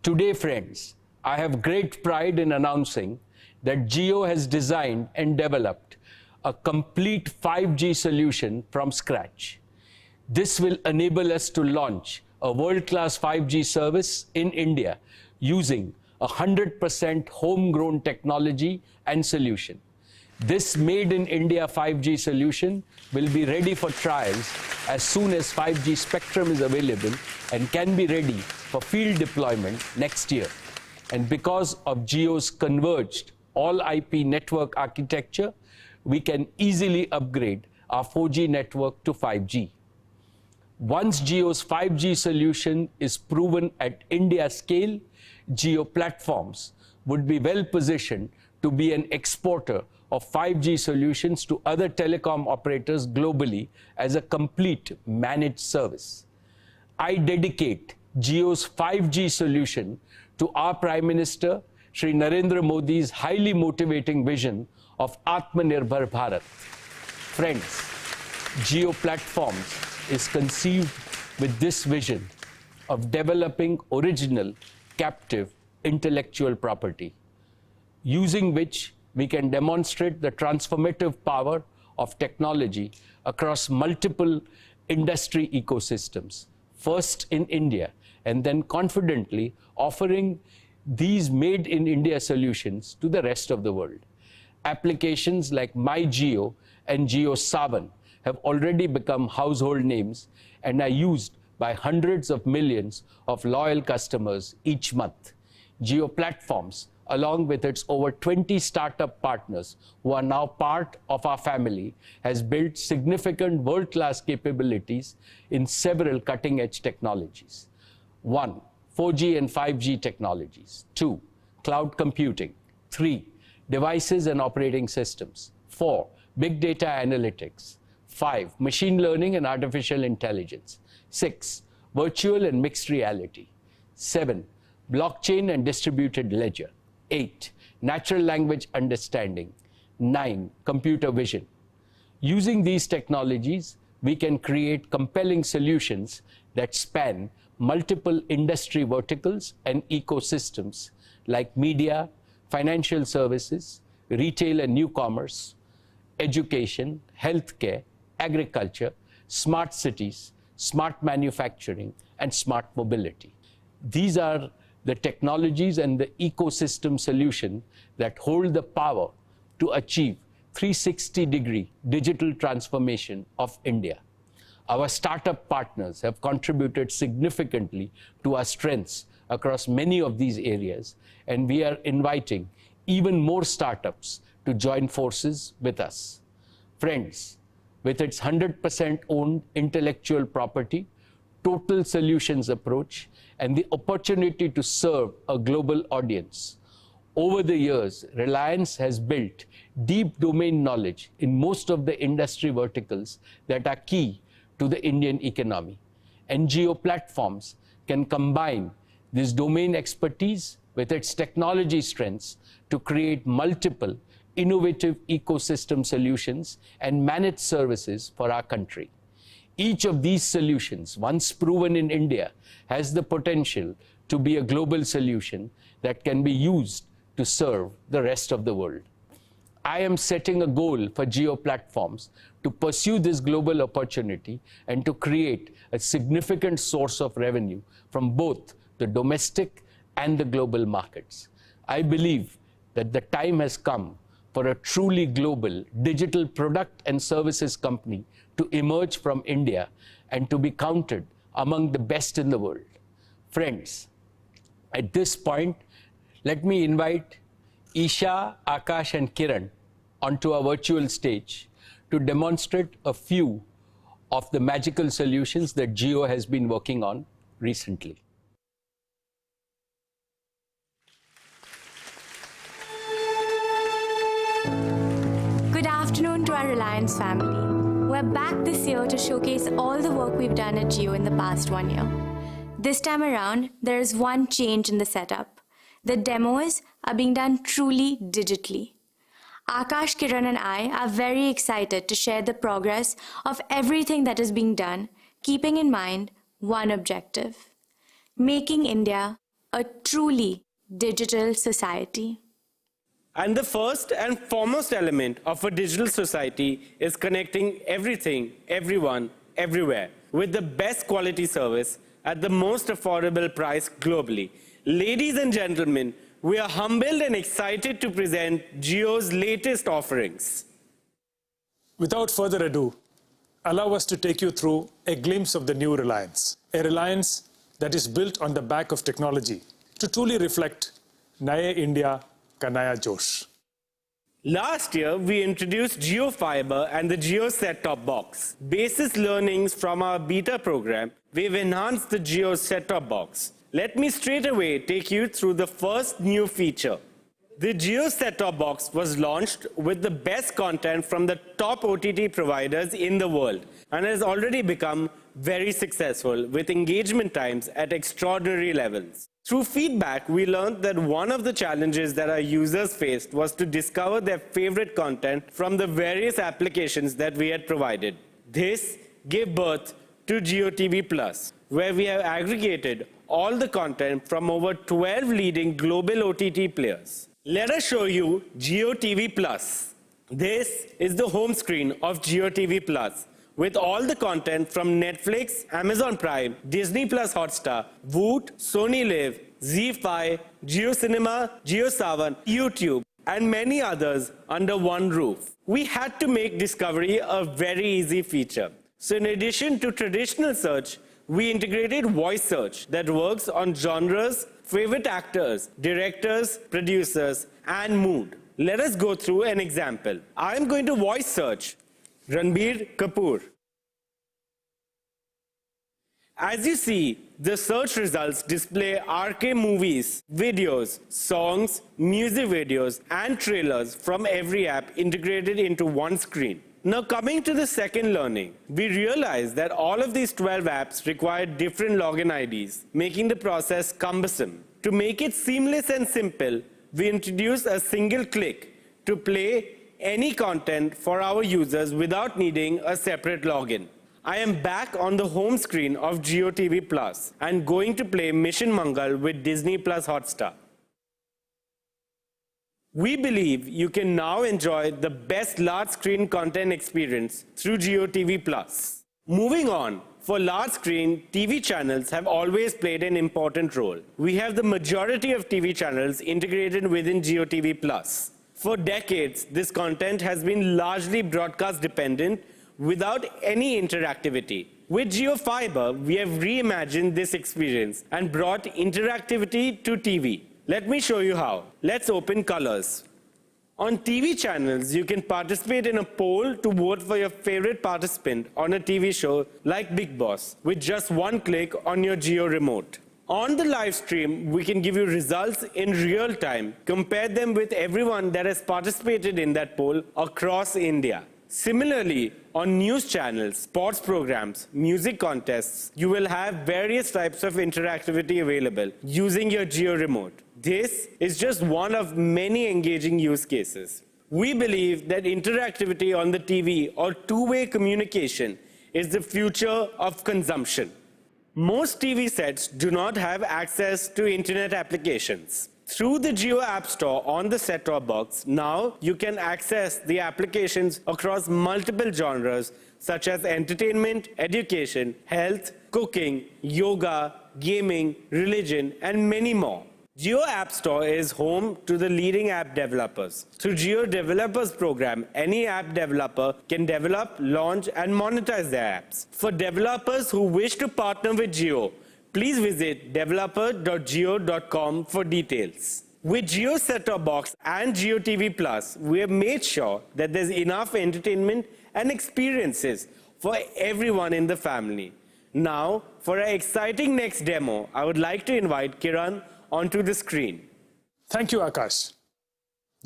Today, friends, I have great pride in announcing that Jio has designed and developed a complete 5G solution from scratch. This will enable us to launch a world-class 5G service in India using 100% homegrown technology and solution. This made in India 5G solution will be ready for trials as soon as 5G spectrum is available and can be ready for field deployment next year. And because of Jio's converged all-IP network architecture, we can easily upgrade our 4G network to 5G. Once Jio's 5G solution is proven at India scale, Jio platforms would be well positioned to be an exporter of 5G solutions to other telecom operators globally as a complete managed service. I dedicate Jio's 5G solution to our Prime Minister, Shri Narendra Modi's highly motivating vision of Atmanirbhar Bharat. Friends, Jio Platforms is conceived with this vision of developing original, captive, intellectual property, using which we can demonstrate the transformative power of technology across multiple industry ecosystems, first in India, and then confidently offering these made in India solutions to the rest of the world. Applications like MyJio and Jio Savan have already become household names and are used by hundreds of millions of loyal customers each month. Jio Platforms, along with its over 20 startup partners who are now part of our family, has built significant world-class capabilities in several cutting-edge technologies. 1. 4G and 5G technologies. 2. Cloud computing. 3. Devices and operating systems. 4. Big data analytics. 5. Machine learning and artificial intelligence. 6. Virtual and mixed reality. 7. Blockchain and distributed ledger. 8. Natural language understanding. 9. Computer vision. Using these technologies, we can create compelling solutions that span multiple industry verticals and ecosystems like media, financial services, retail and new commerce, education, healthcare, agriculture, smart cities, smart manufacturing, and smart mobility. These are the technologies and the ecosystem solution that hold the power to achieve 360-degree digital transformation of India. Our startup partners have contributed significantly to our strengths across many of these areas, and we are inviting even more startups to join forces with us. Friends, with its 100% owned intellectual property, total solutions approach, and the opportunity to serve a global audience, over the years, Reliance has built deep domain knowledge in most of the industry verticals that are key to the Indian economy. And Jio Platforms can combine this domain expertise with its technology strengths to create multiple innovative ecosystem solutions and managed services for our country. Each of these solutions, once proven in India, has the potential to be a global solution that can be used to serve the rest of the world. I am setting a goal for Jio Platforms to pursue this global opportunity and to create a significant source of revenue from both the domestic and the global markets. I believe that the time has come for a truly global digital product and services company to emerge from India and to be counted among the best in the world. Friends, at this point, let me invite Isha, Akash and Kiran onto our virtual stage to demonstrate a few of the magical solutions that Jio has been working on recently. Good afternoon to our Reliance family. We're back this year to showcase all the work we've done at Jio in the past 1 year. This time around, there is one change in the setup. The demos are being done truly digitally. Akash, Kiran and I are very excited to share the progress of everything that is being done, keeping in mind one objective: making India a truly digital society. And the first and foremost element of a digital society is connecting everything, everyone, everywhere with the best quality service at the most affordable price globally. Ladies and gentlemen, we are humbled and excited to present Jio's latest offerings. Without further ado, allow us to take you through a glimpse of the new Reliance, a Reliance that is built on the back of technology to truly reflect Naya India Ka Naya Josh. Last year, we introduced Jio Fiber and the Jio set-top box. Basis learnings from our beta program, we've enhanced the Jio set-top box. Let me straight away take you through the first new feature. The Jio set-top box was launched with the best content from the top OTT providers in the world and has already become very successful with engagement times at extraordinary levels. Through feedback, we learned that one of the challenges that our users faced was to discover their favorite content from the various applications that we had provided. This gave birth to Jio TV Plus, where we have aggregated all the content from over 12 leading global OTT players. Let us show you Jio TV Plus. This is the home screen of Jio TV Plus, with all the content from Netflix, Amazon Prime, Disney Plus Hotstar, Voot, Sony Live, ZEE5, Jio Cinema, Jio Savan, YouTube, and many others under one roof. We had to make discovery a very easy feature. So in addition to traditional search, we integrated voice search that works on genres, favorite actors, directors, producers, and mood. Let us go through an example. I am going to voice search Ranbir Kapoor. As you see, the search results display RK movies, videos, songs, music videos, and trailers from every app integrated into one screen. Now coming to the second learning, we realized that all of these 12 apps require different login IDs, making the process cumbersome. To make it seamless and simple, we introduced a single click to play any content for our users without needing a separate login. I am back on the home screen of Jio TV Plus and going to play Mission Mangal with Disney Plus Hotstar. We believe you can now enjoy the best large screen content experience through Jio TV Plus. Moving on, for large screen, TV channels have always played an important role. We have the majority of TV channels integrated within Jio TV Plus. For decades, this content has been largely broadcast dependent without any interactivity. With Jio Fiber, we have reimagined this experience and brought interactivity to TV. Let me show you how. Let's open Colors. On TV channels, you can participate in a poll to vote for your favorite participant on a TV show like Big Boss with just one click on your Jio remote. On the live stream, we can give you results in real time, compare them with everyone that has participated in that poll across India. Similarly, on news channels, sports programs, music contests, you will have various types of interactivity available using your Jio remote. This is just one of many engaging use cases. We believe that interactivity on the TV or two-way communication is the future of consumption. Most TV sets do not have access to internet applications. Through the Jio App Store on the set-top box, now you can access the applications across multiple genres such as entertainment, education, health, cooking, yoga, gaming, religion, and many more. Jio App Store is home to the leading app developers. Through Jio Developers Program, any app developer can develop, launch, and monetize their apps. For developers who wish to partner with Jio, please visit developer.jio.com for details. With Jio Set-Top Box and Jio TV Plus, we have made sure that there's enough entertainment and experiences for everyone in the family. Now, for our exciting next demo, I would like to invite Kiran onto the screen. Thank you, Akash.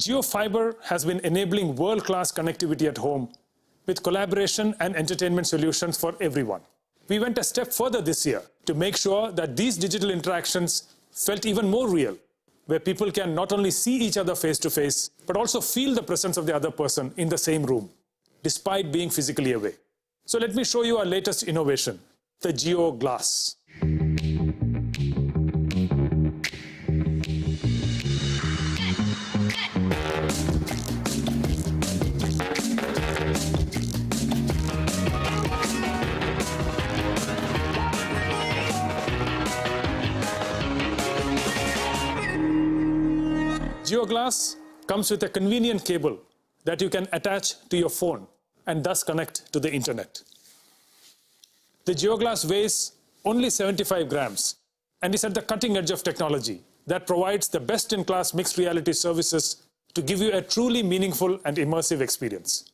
Jio Fiber has been enabling world-class connectivity at home with collaboration and entertainment solutions for everyone. We went a step further this year to make sure that these digital interactions felt even more real, where people can not only see each other face to face, but also feel the presence of the other person in the same room, despite being physically away. So let me show you our latest innovation, the Jio Glass. Jio Glass comes with a convenient cable that you can attach to your phone and thus connect to the internet. The Jio Glass weighs only 75 grams and is at the cutting edge of technology that provides the best-in-class mixed reality services to give you a truly meaningful and immersive experience.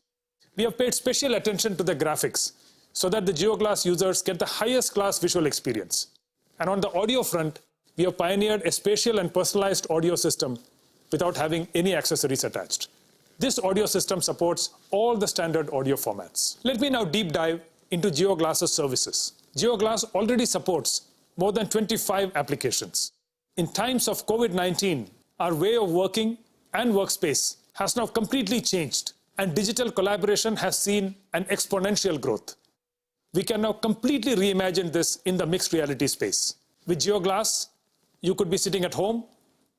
We have paid special attention to the graphics so that the Jio Glass users get the highest class visual experience. And on the audio front, we have pioneered a spatial and personalized audio system without having any accessories attached. This audio system supports all the standard audio formats. Let me now deep dive into Jio Glass's services. Jio Glass already supports more than 25 applications. In times of COVID-19, our way of working and workspace has now completely changed, and digital collaboration has seen an exponential growth. We can now completely reimagine this in the mixed reality space. With Jio Glass, you could be sitting at home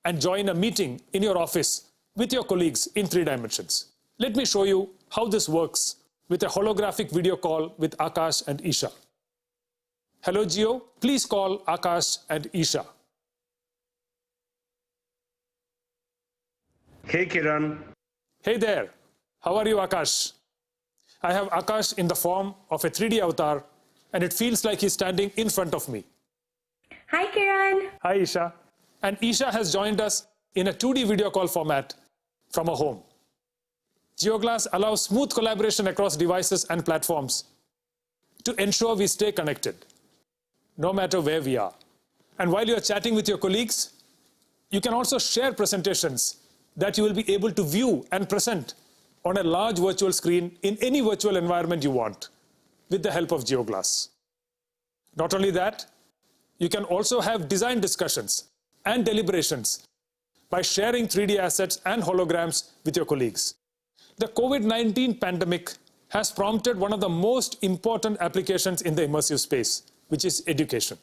and join a meeting in your office with your colleagues in 3 dimensions. Let me show you how this works with a holographic video call with Akash and Isha. Hello Jio, please call Akash and Isha. Hey Kiran. Hey there, how are you Akash? I have Akash in the form of a 3D avatar and it feels like he's standing in front of me. Hi Kiran. Hi Isha. And Isha has joined us in a 2D video call format from her home. Jio Glass allows smooth collaboration across devices and platforms to ensure we stay connected, no matter where we are. And while you're chatting with your colleagues, you can also share presentations that you will be able to view and present on a large virtual screen in any virtual environment you want with the help of Jio Glass. Not only that, you can also have design discussions and deliberations by sharing 3D assets and holograms with your colleagues. The COVID-19 pandemic has prompted one of the most important applications in the immersive space, which is education.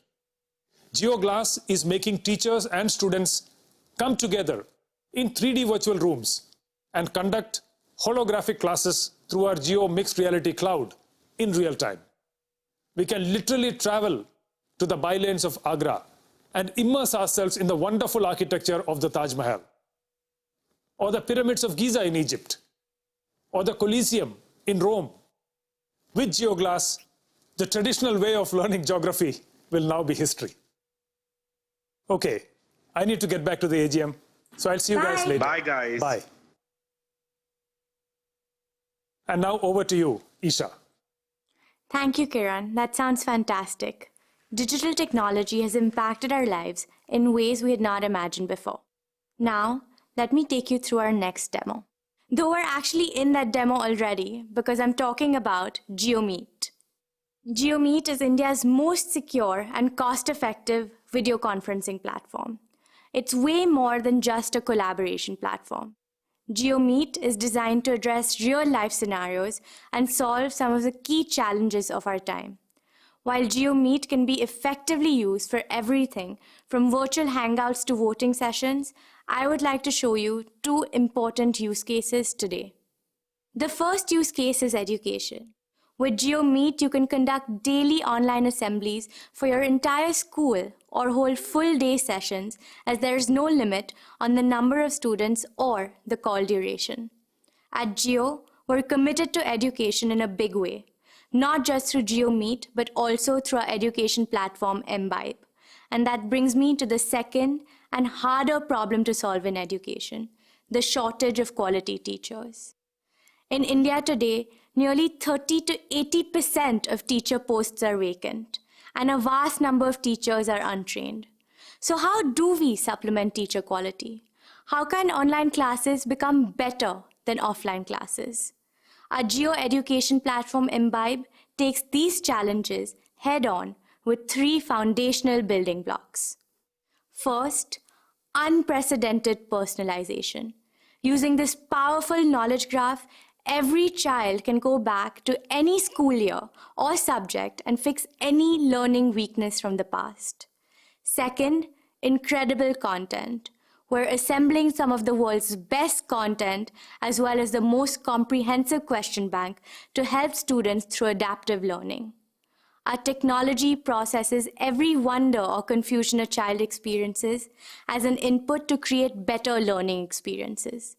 Jio Glass is making teachers and students come together in 3D virtual rooms and conduct holographic classes through our Jio Mixed Reality Cloud in real time. We can literally travel to the bylanes of Agra and immerse ourselves in the wonderful architecture of the Taj Mahal, or the pyramids of Giza in Egypt, or the Colosseum in Rome. With Jio Glass, the traditional way of learning geography will now be history. Okay, I need to get back to the AGM, so I'll see you guys later. Bye guys. Bye. And now over to you, Isha. Thank you, Kiran. That sounds fantastic. Digital technology has impacted our lives in ways we had not imagined before. Now, let me take you through our next demo. Though we're actually in that demo already, because I'm talking about JioMeet. JioMeet is India's most secure and cost-effective video conferencing platform. It's way more than just a collaboration platform. JioMeet is designed to address real-life scenarios and solve some of the key challenges of our time. While JioMeet can be effectively used for everything from virtual hangouts to voting sessions, I would like to show you 2 important use cases today. The first use case is education. With GeoMeet, you can conduct daily online assemblies for your entire school or hold full-day sessions, as there is no limit on the number of students or the call duration. At Geo, we're committed to education in a big way, not just through GeoMeet, but also through our education platform, Imbibe. And that brings me to the second and harder problem to solve in education, the shortage of quality teachers. In India today, nearly 30 to 80% of teacher posts are vacant, and a vast number of teachers are untrained. So how do we supplement teacher quality? How can online classes become better than offline classes? Our Geo education platform, Imbibe, takes these challenges head-on with 3 foundational building blocks. First, unprecedented personalization. Using this powerful knowledge graph, every child can go back to any school year or subject and fix any learning weakness from the past. Second, incredible content. We're assembling some of the world's best content as well as the most comprehensive question bank to help students through adaptive learning. Our technology processes every wonder or confusion a child experiences as an input to create better learning experiences.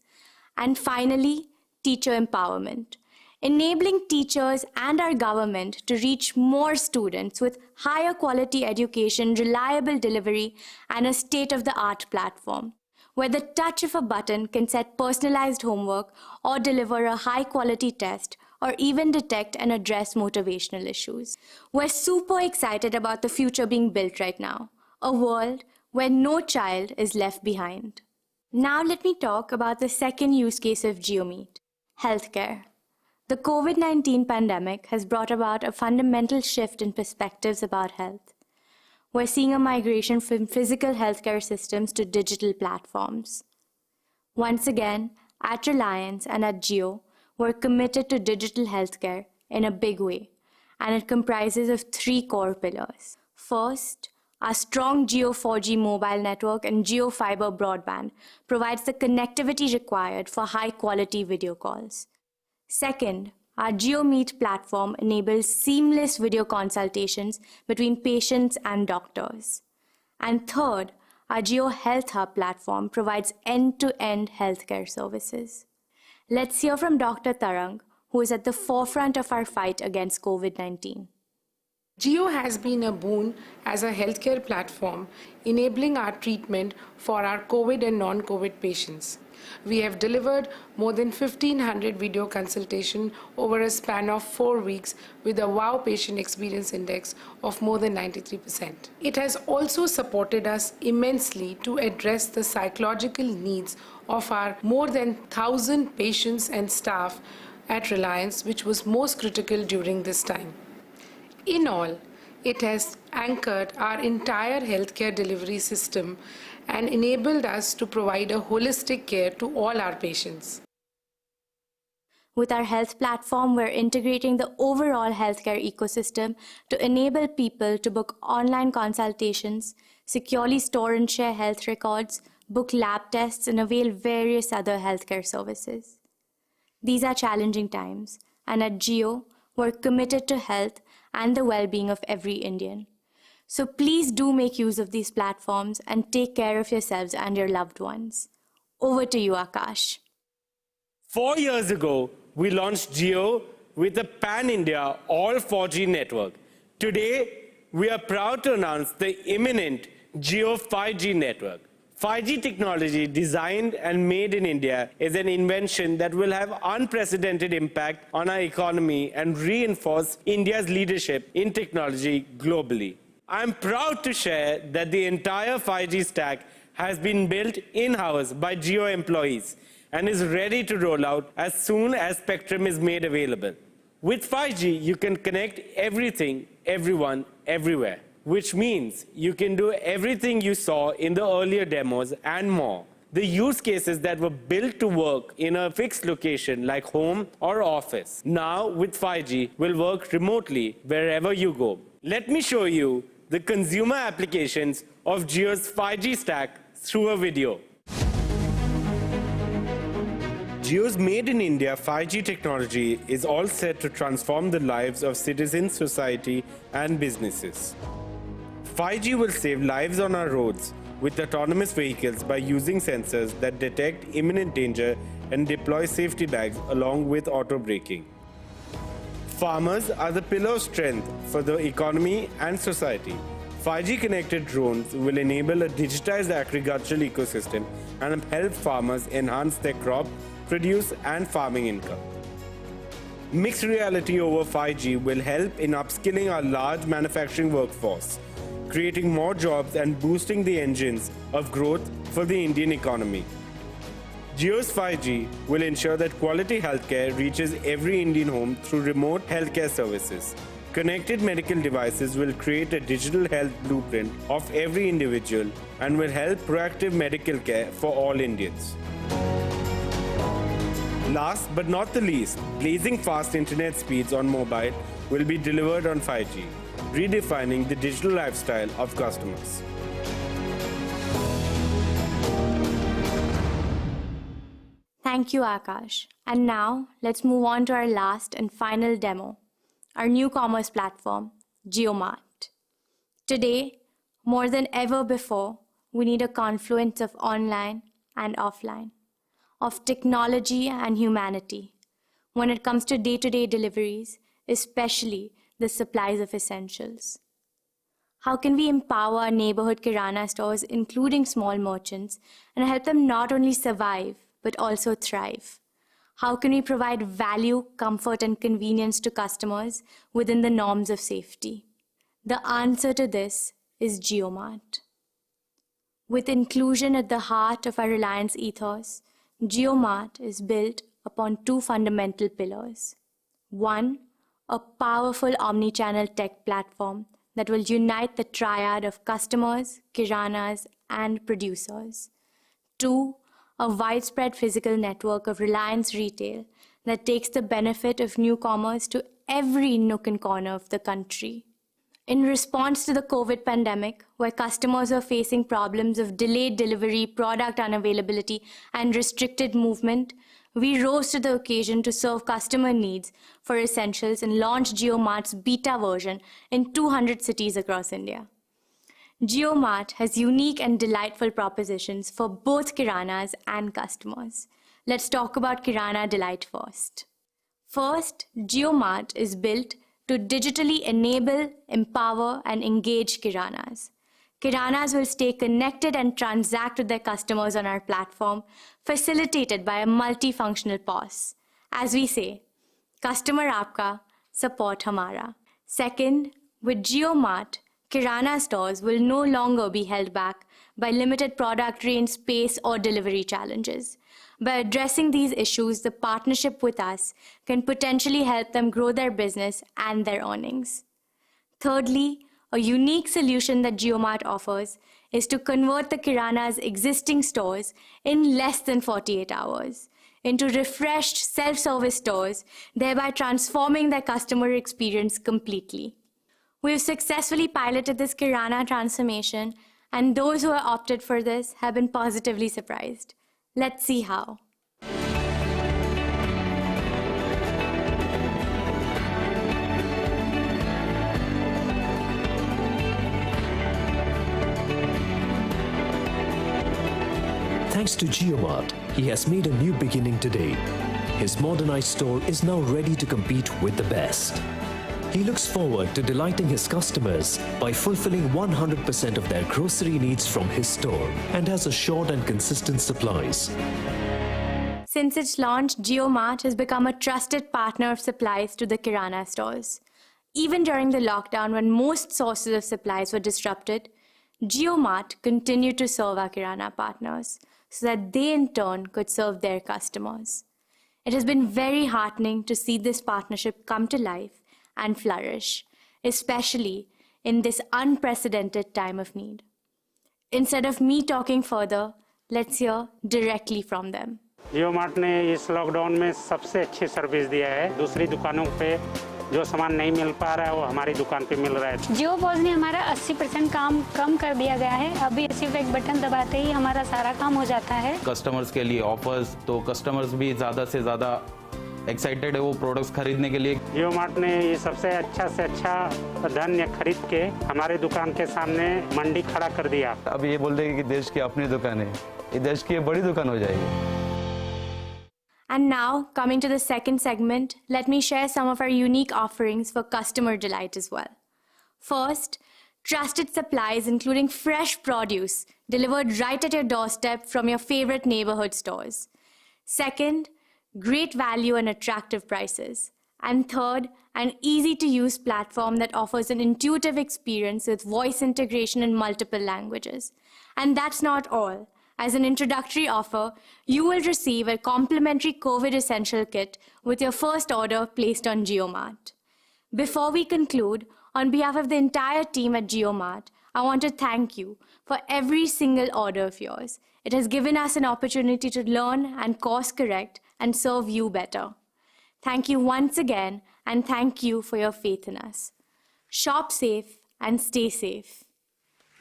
And finally, teacher empowerment, enabling teachers and our government to reach more students with higher quality education, reliable delivery, and a state-of-the-art platform, where the touch of a button can set personalized homework or deliver a high-quality test or even detect and address motivational issues. We're super excited about the future being built right now, a world where no child is left behind. Now let me talk about the second use case of GeoMeet. Healthcare. The COVID-19 pandemic has brought about a fundamental shift in perspectives about health. We're seeing a migration from physical healthcare systems to digital platforms. Once again, at Reliance and at Geo, we're committed to digital healthcare in a big way, and it comprises of 3 core pillars. First, our strong Geo 4G mobile network and Geo Fiber broadband provides the connectivity required for high-quality video calls. Second, our GeoMeet platform enables seamless video consultations between patients and doctors. And third, our Geo Health Hub platform provides end-to-end healthcare services. Let's hear from Dr. Tarang, who is at the forefront of our fight against COVID-19. Geo has been a boon as a healthcare platform, enabling our treatment for our COVID and non-COVID patients. We have delivered more than 1,500 video consultations over a span of 4 weeks with a WOW patient experience index of more than 93%. It has also supported us immensely to address the psychological needs of our more than 1,000 patients and staff at Reliance, which was most critical during this time. In all, it has anchored our entire healthcare delivery system and enabled us to provide a holistic care to all our patients. With our health platform, we're integrating the overall healthcare ecosystem to enable people to book online consultations, securely store and share health records, book lab tests, and avail various other healthcare services. These are challenging times, and at Geo, we're committed to health and the well-being of every Indian. So please do make use of these platforms and take care of yourselves and your loved ones. Over to you, Akash. 4 years ago, we launched Geo with a pan-India all 4G network. Today, we are proud to announce the imminent Geo 5G network. 5G technology designed and made in India is an invention that will have unprecedented impact on our economy and reinforce India's leadership in technology globally. I'm proud to share that the entire 5G stack has been built in-house by Geo employees and is ready to roll out as soon as spectrum is made available. With 5G, you can connect everything, everyone, everywhere, which means you can do everything you saw in the earlier demos and more. The use cases that were built to work in a fixed location like home or office, now with 5G will work remotely wherever you go. Let me show you the consumer applications of Geo's 5G stack through a video. Jio's Made in India 5G technology is all set to transform the lives of citizens, society, and businesses. 5G will save lives on our roads with autonomous vehicles by using sensors that detect imminent danger and deploy safety bags along with auto braking. Farmers are the pillar of strength for the economy and society. 5G connected drones will enable a digitized agricultural ecosystem and help farmers enhance their crop, produce, and farming income. Mixed reality over 5G will help in upskilling our large manufacturing workforce, creating more jobs and boosting the engines of growth for the Indian economy. Jio's 5G will ensure that quality healthcare reaches every Indian home through remote healthcare services. Connected medical devices will create a digital health blueprint of every individual and will help proactive medical care for all Indians. Last but not the least, blazing fast internet speeds on mobile will be delivered on 5G, redefining the digital lifestyle of customers. Thank you, Akash. And now, let's move on to our last and final demo, our new commerce platform, JioMart. Today, more than ever before, we need a confluence of online and offline, of technology and humanity, when it comes to day-to-day deliveries, especially the supplies of essentials. How can we empower our neighborhood kirana stores, including small merchants, and help them not only survive, but also thrive? How can we provide value, comfort, and convenience to customers within the norms of safety? The answer to this is JioMart. With inclusion at the heart of our Reliance ethos, JioMart is built upon two fundamental pillars. One, a powerful omni-channel tech platform that will unite the triad of customers, kiranas, and producers. Two, a widespread physical network of Reliance Retail that takes the benefit of new commerce to every nook and corner of the country. In response to the COVID pandemic, where customers are facing problems of delayed delivery, product unavailability, and restricted movement, we rose to the occasion to serve customer needs for essentials and launched JioMart's beta version in 200 cities across India. JioMart has unique and delightful propositions for both kiranas and customers. Let's talk about kirana delight first. First, JioMart is built to digitally enable, empower, and engage kiranas. Kiranas will stay connected and transact with their customers on our platform, facilitated by a multifunctional POS. As we say, customer aapka, support hamara. Second, with JioMart, kirana stores will no longer be held back by limited product range, space, or delivery challenges. By addressing these issues, the partnership with us can potentially help them grow their business and their earnings. Thirdly, a unique solution that JioMart offers is to convert the kirana's existing stores in less than 48 hours into refreshed self-service stores, thereby transforming their customer experience completely. We've successfully piloted this kirana transformation, and those who have opted for this have been positively surprised. Let's see how. Thanks to JioMart, he has made a new beginning today. His modernized store is now ready to compete with the best. He looks forward to delighting his customers by fulfilling 100% of their grocery needs from his store and has assured and consistent supplies. Since its launch, JioMart has become a trusted partner of supplies to the kirana stores. Even during the lockdown, when most sources of supplies were disrupted, JioMart continued to serve our kirana partners so that they in turn could serve their customers. It has been very heartening to see this partnership come to life and flourish, especially in this unprecedented time of need. Instead of me talking further, let's hear directly from them. JioMart ने इस lockdown में सबसे अच्छी service दिया है। दूसरी दुकानों पे जो सामान नहीं मिल पा रहा है वो हमारी दुकान पे मिल रहा है। जियो पॉज ने हमारा 80% काम कम कर दिया गया है। अभी सिर्फ एक बटन दबाते ही हमारा सारा काम हो जाता है। कस्टमर्स के लिए ऑफर्स, तो कस्टमर्स भी ज़्यादा से ज़्यादा एक्साइटेड है वो प्रोडक्ट्स खरीदने के लिए। जियो मार्ट ने ये सबसे अच्छा धान्य खरीद के हमारे दुकान के सामने मंडी खड़ा कर दिया। अब ये बोल देंगे कि देश की अपनी दुकान है, ये देश की बड़ी दुकान हो जाएगी। And now, coming to the second segment, let me share some of our unique offerings for customer delight as well. First, trusted supplies including fresh produce delivered right at your doorstep from your favorite neighborhood stores. Second, great value and attractive prices. And third, an easy-to-use platform that offers an intuitive experience with voice integration in multiple languages. And that's not all. As an introductory offer, you will receive a complimentary COVID Essential Kit with your first order placed on JioMart. Before we conclude, on behalf of the entire team at JioMart, I want to thank you for every single order of yours. It has given us an opportunity to learn and course correct and serve you better. Thank you once again, and thank you for your faith in us. Shop safe and stay safe.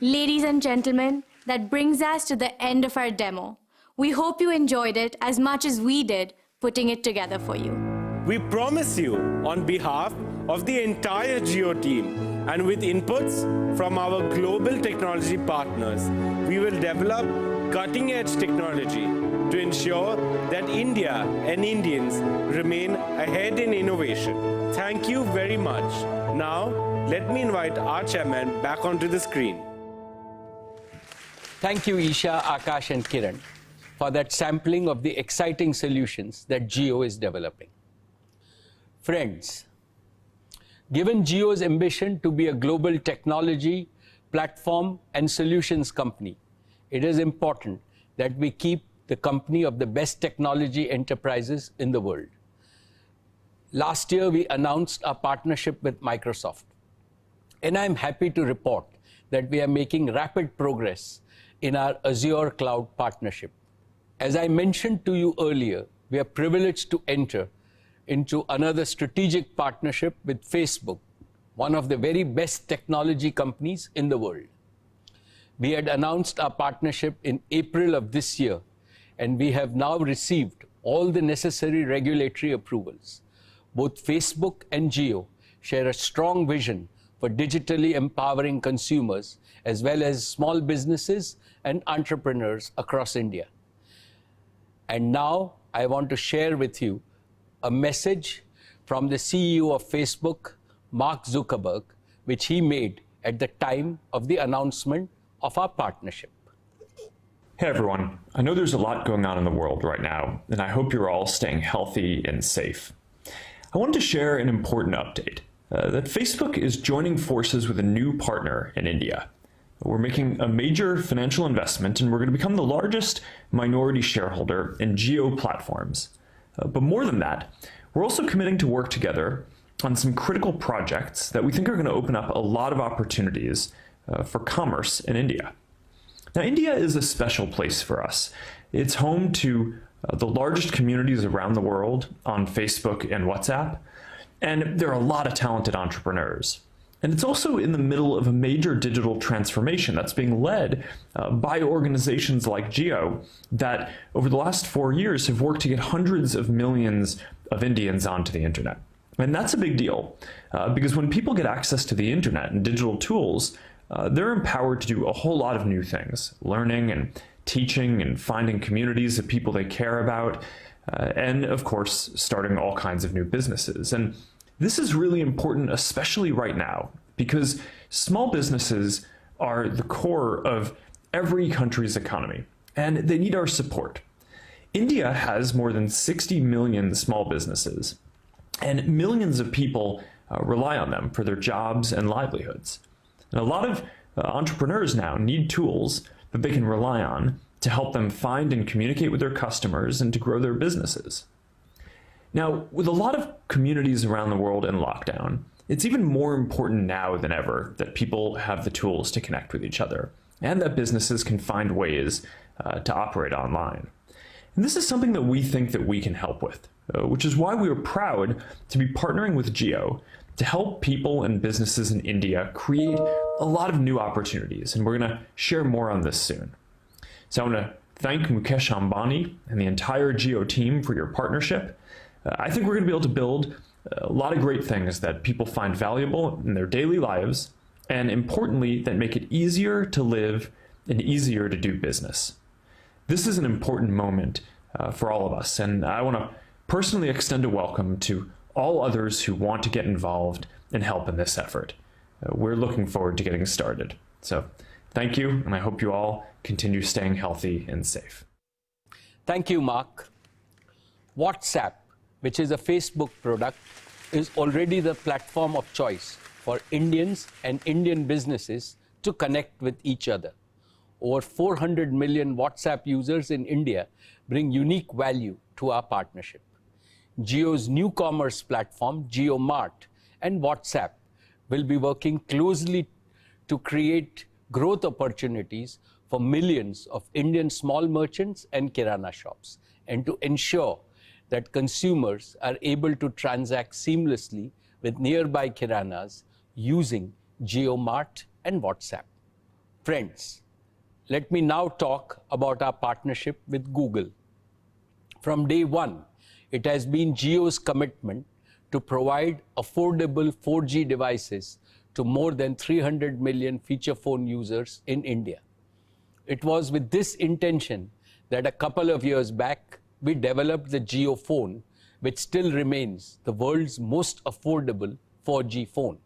Ladies and gentlemen, that brings us to the end of our demo. We hope you enjoyed it as much as we did putting it together for you. We promise you, on behalf of the entire Jio team and with inputs from our global technology partners, we will develop cutting-edge technology to ensure that India and Indians remain ahead in innovation. Thank you very much. Now, let me invite our chairman back onto the screen. Thank you, Isha, Akash, and Kiran, for that sampling of the exciting solutions that Jio is developing. Friends, given Jio's ambition to be a global technology, platform, and solutions company, it is important that we keep the company of the best technology enterprises in the world. Last year, we announced our partnership with Microsoft, and I'm happy to report that we are making rapid progress in our Azure Cloud partnership. As I mentioned to you earlier, we are privileged to enter into another strategic partnership with Facebook, one of the very best technology companies in the world. We had announced our partnership in April of this year, and we have now received all the necessary regulatory approvals. Both Facebook and Jio share a strong vision for digitally empowering consumers as well as small businesses and entrepreneurs across India. And now I want to share with you a message from the CEO of Facebook, Mark Zuckerberg, which he made at the time of the announcement of our partnership. Hey everyone, I know there's a lot going on in the world right now, and I hope you're all staying healthy and safe. I wanted to share an important update, that Facebook is joining forces with a new partner in India. We're making a major financial investment, and we're going to become the largest minority shareholder in Jio platforms. But more than that, we're also committing to work together on some critical projects that we think are going to open up a lot of opportunities for commerce in India. Now, India is a special place for us. It's home to the largest communities around the world on Facebook and WhatsApp, and there are a lot of talented entrepreneurs. And it's also in the middle of a major digital transformation that's being led by organizations like Jio that over the last 4 years have worked to get hundreds of millions of Indians onto the internet. And that's a big deal because when people get access to the internet and digital tools, they're empowered to do a whole lot of new things, learning and teaching and finding communities of people they care about, and of course, starting all kinds of new businesses. And this is really important, especially right now, because small businesses are the core of every country's economy, and they need our support. India has more than 60 million small businesses, and millions of people rely on them for their jobs and livelihoods. And a lot of entrepreneurs now need tools that they can rely on to help them find and communicate with their customers and to grow their businesses. Now, with a lot of communities around the world in lockdown, it's even more important now than ever that people have the tools to connect with each other and that businesses can find ways to operate online. And this is something that we think that we can help with. which is why we are proud to be partnering with Jio to help people and businesses in India create a lot of new opportunities, and we're going to share more on this soon. So I want to thank Mukesh Ambani and the entire Jio team for your partnership. I think we're going to be able to build a lot of great things that people find valuable in their daily lives, and importantly, that make it easier to live and easier to do business. This is an important moment for all of us, and I want to personally extend a welcome to all others who want to get involved and help in this effort. We're looking forward to getting started. So thank you, and I hope you all continue staying healthy and safe. Thank you, Mark. WhatsApp, which is a Facebook product, is already the platform of choice for Indians and Indian businesses to connect with each other. Over 400 million WhatsApp users in India bring unique value to our partnership. Jio's new commerce platform, JioMart, and WhatsApp will be working closely to create growth opportunities for millions of Indian small merchants and kirana shops, and to ensure that consumers are able to transact seamlessly with nearby kiranas using JioMart and WhatsApp. Friends, let me now talk about our partnership with Google. From day one, it has been Jio's commitment to provide affordable 4G devices to more than 300 million feature phone users in India. It was with this intention that a couple of years back, we developed the Jio phone, which still remains the world's most affordable 4G phone.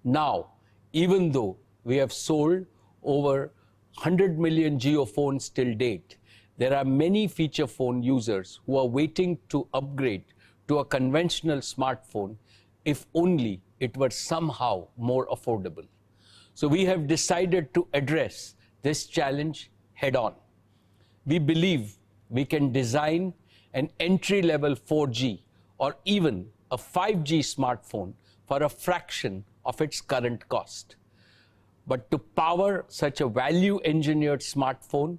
Now, even though we have sold over 100 million Jio phones till date, there are many feature phone users who are waiting to upgrade to a conventional smartphone if only it were somehow more affordable. So we have decided to address this challenge head on. We believe we can design an entry-level 4G or even a 5G smartphone for a fraction of its current cost. But to power such a value-engineered smartphone,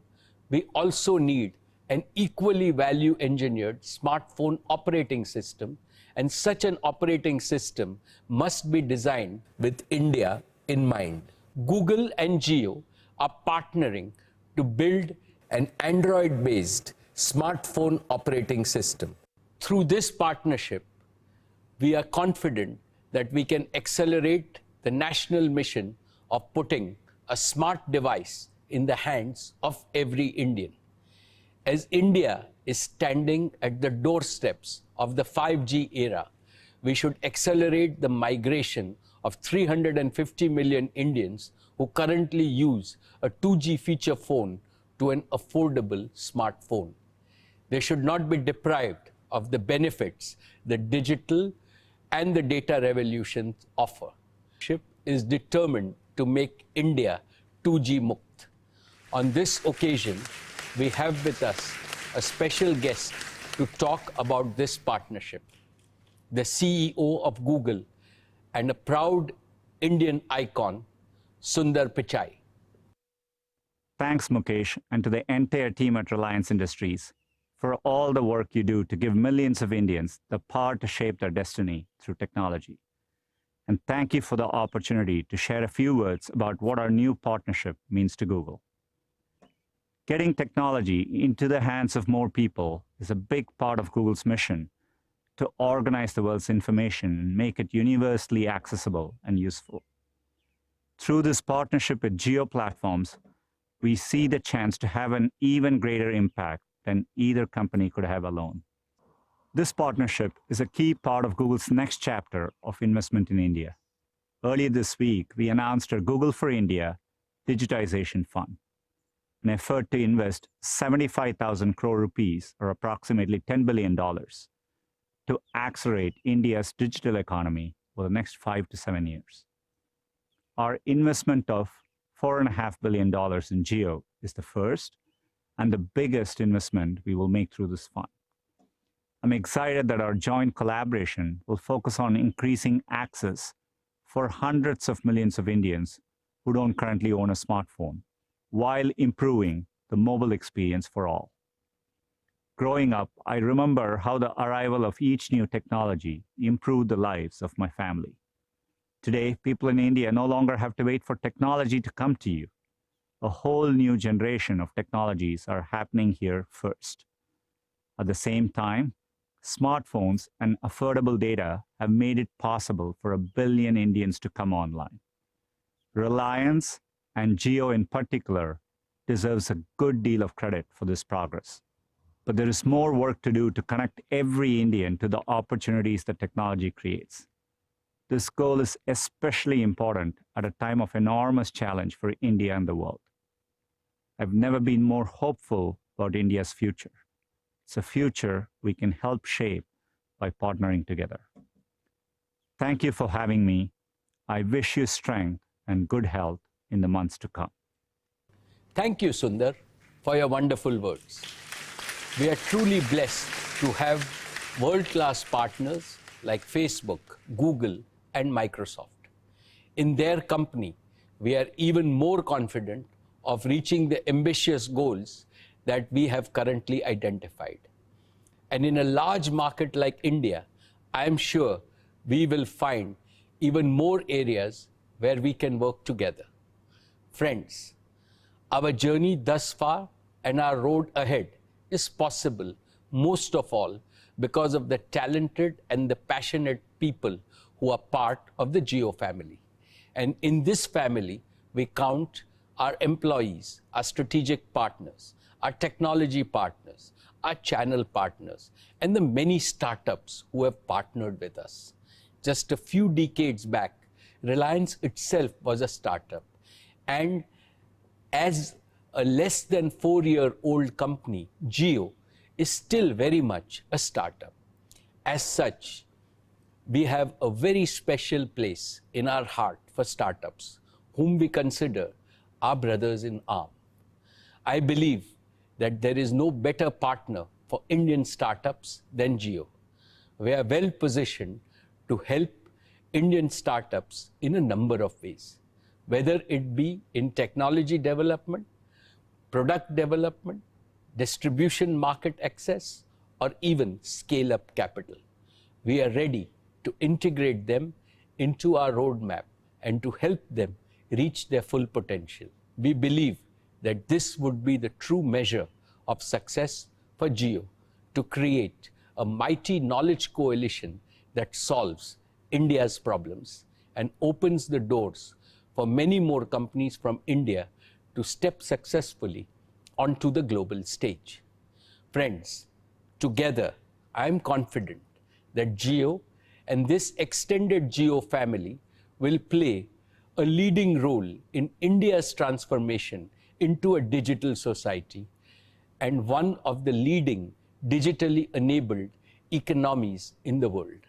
we also need an equally value-engineered smartphone operating system, and such an operating system must be designed with India in mind. Google and Jio are partnering to build an Android-based smartphone operating system. Through this partnership, we are confident that we can accelerate the national mission of putting a smart device in the hands of every Indian. As India is standing at the doorsteps of the 5G era, we should accelerate the migration of 350 million Indians who currently use a 2G feature phone to an affordable smartphone. They should not be deprived of the benefits the digital and the data revolutions offer. Partnership is determined to make India 2G Mukt. On this occasion, we have with us a special guest to talk about this partnership, the CEO of Google and a proud Indian icon, Sundar Pichai. Thanks, Mukesh, and to the entire team at Reliance Industries for all the work you do to give millions of Indians the power to shape their destiny through technology. And thank you for the opportunity to share a few words about what our new partnership means to Google. Getting technology into the hands of more people is a big part of Google's mission to organize the world's information and make it universally accessible and useful. Through this partnership with Jio platforms, we see the chance to have an even greater impact than either company could have alone. This partnership is a key part of Google's next chapter of investment in India. Earlier this week, we announced our Google for India Digitization Fund, an effort to invest 75,000 crore rupees, or approximately $10 billion, to accelerate India's digital economy over the next 5 to 7 years. Our investment of $4.5 billion in Jio is the first and the biggest investment we will make through this fund. I'm excited that our joint collaboration will focus on increasing access for hundreds of millions of Indians who don't currently own a smartphone, while improving the mobile experience for all. Growing up, I remember how the arrival of each new technology improved the lives of my family. Today, people in India no longer have to wait for technology to come to you. A whole new generation of technologies are happening here first. At the same time, smartphones and affordable data have made it possible for 1 billion Indians to come online. Reliance, and Jio in particular, deserves a good deal of credit for this progress. But there is more work to do to connect every Indian to the opportunities that technology creates. This goal is especially important at a time of enormous challenge for India and the world. I've never been more hopeful about India's future. It's a future we can help shape by partnering together. Thank you for having me. I wish you strength and good health in the months to come. Thank you, Sundar, for your wonderful words. We are truly blessed to have world-class partners like Facebook, Google, and Microsoft. In their company, we are even more confident of reaching the ambitious goals that we have currently identified. And in a large market like India, I am sure we will find even more areas where we can work together. Friends, our journey thus far and our road ahead is possible, most of all, because of the talented and the passionate people who are part of the Jio family. And in this family, we count our employees, our strategic partners, our technology partners, our channel partners, and the many startups who have partnered with us. Just a few decades back, Reliance itself was a startup. And as a less than 4-year-old company, Jio is still very much a startup. As such, we have a very special place in our heart for startups, whom we consider our brothers in arms. I believe that there is no better partner for Indian startups than Jio. We are well positioned to help Indian startups in a number of ways, whether it be in technology development, product development, distribution market access, or even scale-up capital. We are ready to integrate them into our roadmap and to help them reach their full potential. We believe that this would be the true measure of success for Jio to create a mighty knowledge coalition that solves India's problems and opens the doors for many more companies from India to step successfully onto the global stage. Friends, together, I am confident that Jio and this extended Jio family will play a leading role in India's transformation into a digital society and one of the leading digitally enabled economies in the world.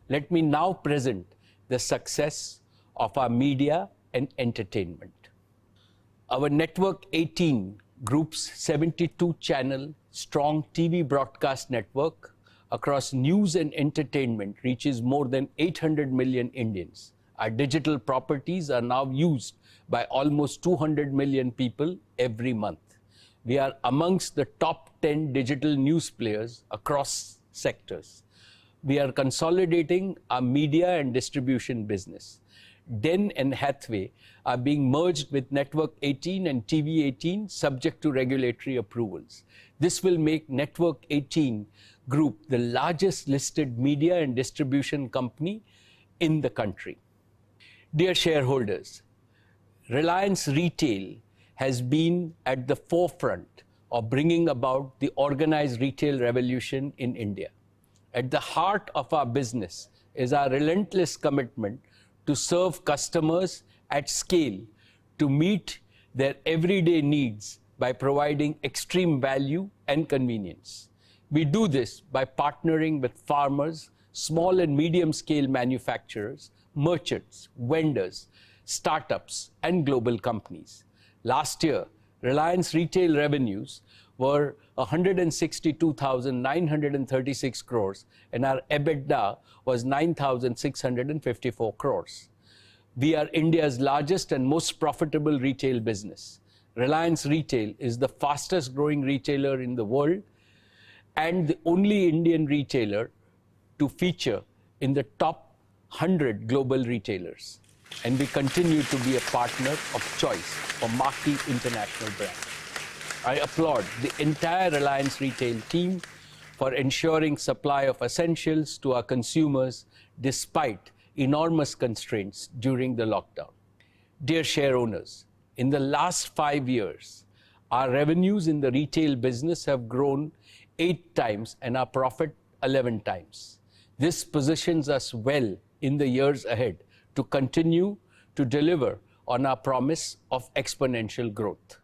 Let me now present the success of our media and entertainment. Our Network 18 Group's 72-channel strong TV broadcast network across news and entertainment reaches more than 800 million Indians. Our digital properties are now used by almost 200 million people every month. We are amongst the top 10 digital news players across sectors. We are consolidating our media and distribution business. Den and Hathway are being merged with Network 18 and TV 18 subject to regulatory approvals. This will make Network 18 Group the largest listed media and distribution company in the country. Dear shareholders, Reliance Retail has been at the forefront of bringing about the organized retail revolution in India. At the heart of our business is our relentless commitment to serve customers at scale to meet their everyday needs by providing extreme value and convenience. We do this by partnering with farmers, small and medium-scale manufacturers, merchants, vendors, startups, and global companies. Last year, Reliance Retail revenues were 162,936 crores and our EBITDA was 9,654 crores. We are India's largest and most profitable retail business. Reliance Retail is the fastest growing retailer in the world and the only Indian retailer to feature in the top 100 global retailers. And we continue to be a partner of choice for marquee international brands. I applaud the entire Reliance retail team for ensuring supply of essentials to our consumers despite enormous constraints during the lockdown. Dear share owners, in the last 5 years, our revenues in the retail business have grown 8 times and our profit 11 times. This positions us well in the years ahead to continue to deliver on our promise of exponential growth.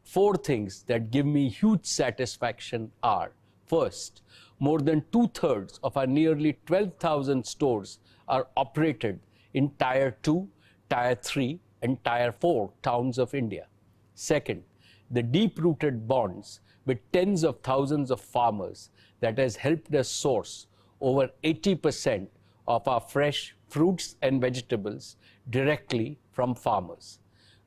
4 things that give me huge satisfaction are: first, more than 2/3 of our nearly 12,000 stores are operated in Tier 2, Tier 3, and Tier 4 towns of India. Second, the deep-rooted bonds with tens of thousands of farmers that has helped us source over 80% of our fresh fruits and vegetables directly from farmers.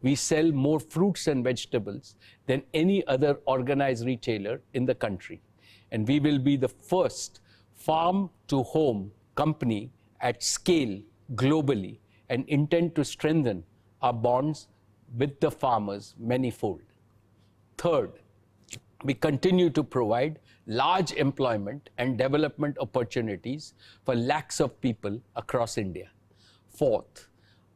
We sell more fruits and vegetables than any other organized retailer in the country. And we will be the first farm-to-home company at scale globally and intend to strengthen our bonds with the farmers manifold. Third, we continue to provide large employment and development opportunities for lakhs of people across India. Fourth,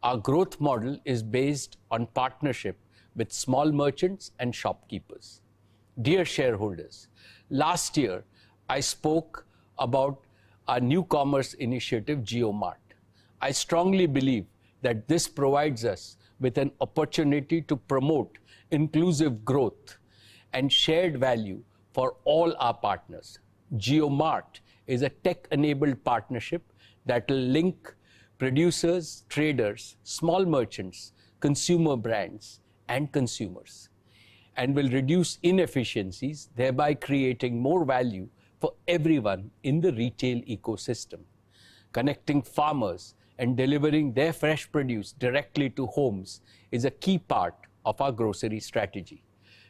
our growth model is based on partnership with small merchants and shopkeepers. Dear shareholders, last year I spoke about our new commerce initiative, JioMart. I strongly believe that this provides us with an opportunity to promote inclusive growth and shared value for all our partners. JioMart is a tech-enabled partnership that will link producers, traders, small merchants, consumer brands, and consumers, and will reduce inefficiencies, thereby creating more value for everyone in the retail ecosystem. Connecting farmers and delivering their fresh produce directly to homes is a key part of our grocery strategy.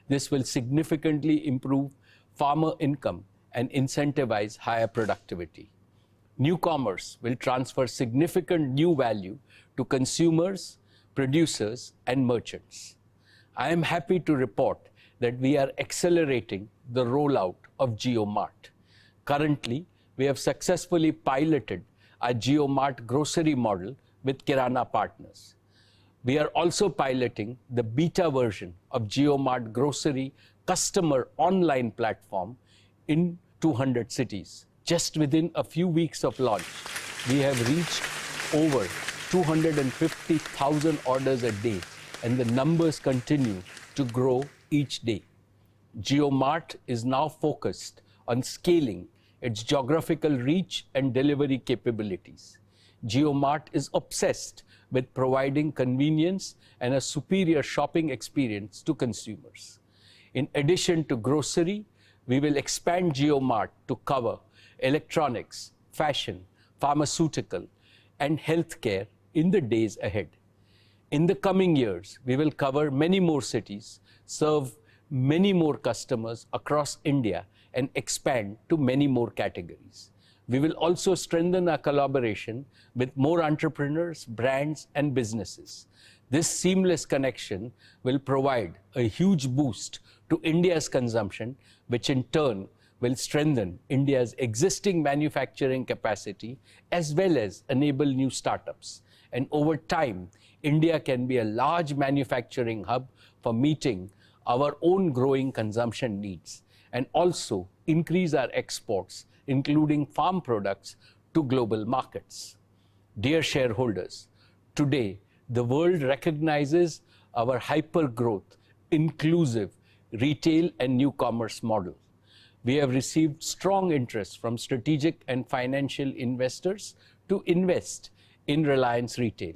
This will significantly improve farmer income and incentivize higher productivity. New commerce will transfer significant new value to consumers, producers, and merchants. I am happy to report that we are accelerating the rollout of JioMart. Currently, we have successfully piloted our JioMart grocery model with Kirana partners. We are also piloting the beta version of JioMart grocery customer online platform in 200 cities. Just within a few weeks of launch, we have reached over 250,000 orders a day, and the numbers continue to grow each day. JioMart is now focused on scaling its geographical reach and delivery capabilities. JioMart is obsessed with providing convenience and a superior shopping experience to consumers. In addition to grocery, we will expand JioMart to cover electronics, fashion, pharmaceutical, and healthcare in the days ahead. In the coming years, we will cover many more cities, serve many more customers across India, and expand to many more categories. We will also strengthen our collaboration with more entrepreneurs, brands, and businesses. This seamless connection will provide a huge boost to India's consumption, which in turn will strengthen India's existing manufacturing capacity as well as enable new startups. And over time, India can be a large manufacturing hub for meeting our own growing consumption needs and also increase our exports, including farm products, to global markets. Dear shareholders, today the world recognizes our hyper-growth, inclusive retail and new commerce model. We have received strong interest from strategic and financial investors to invest in Reliance Retail.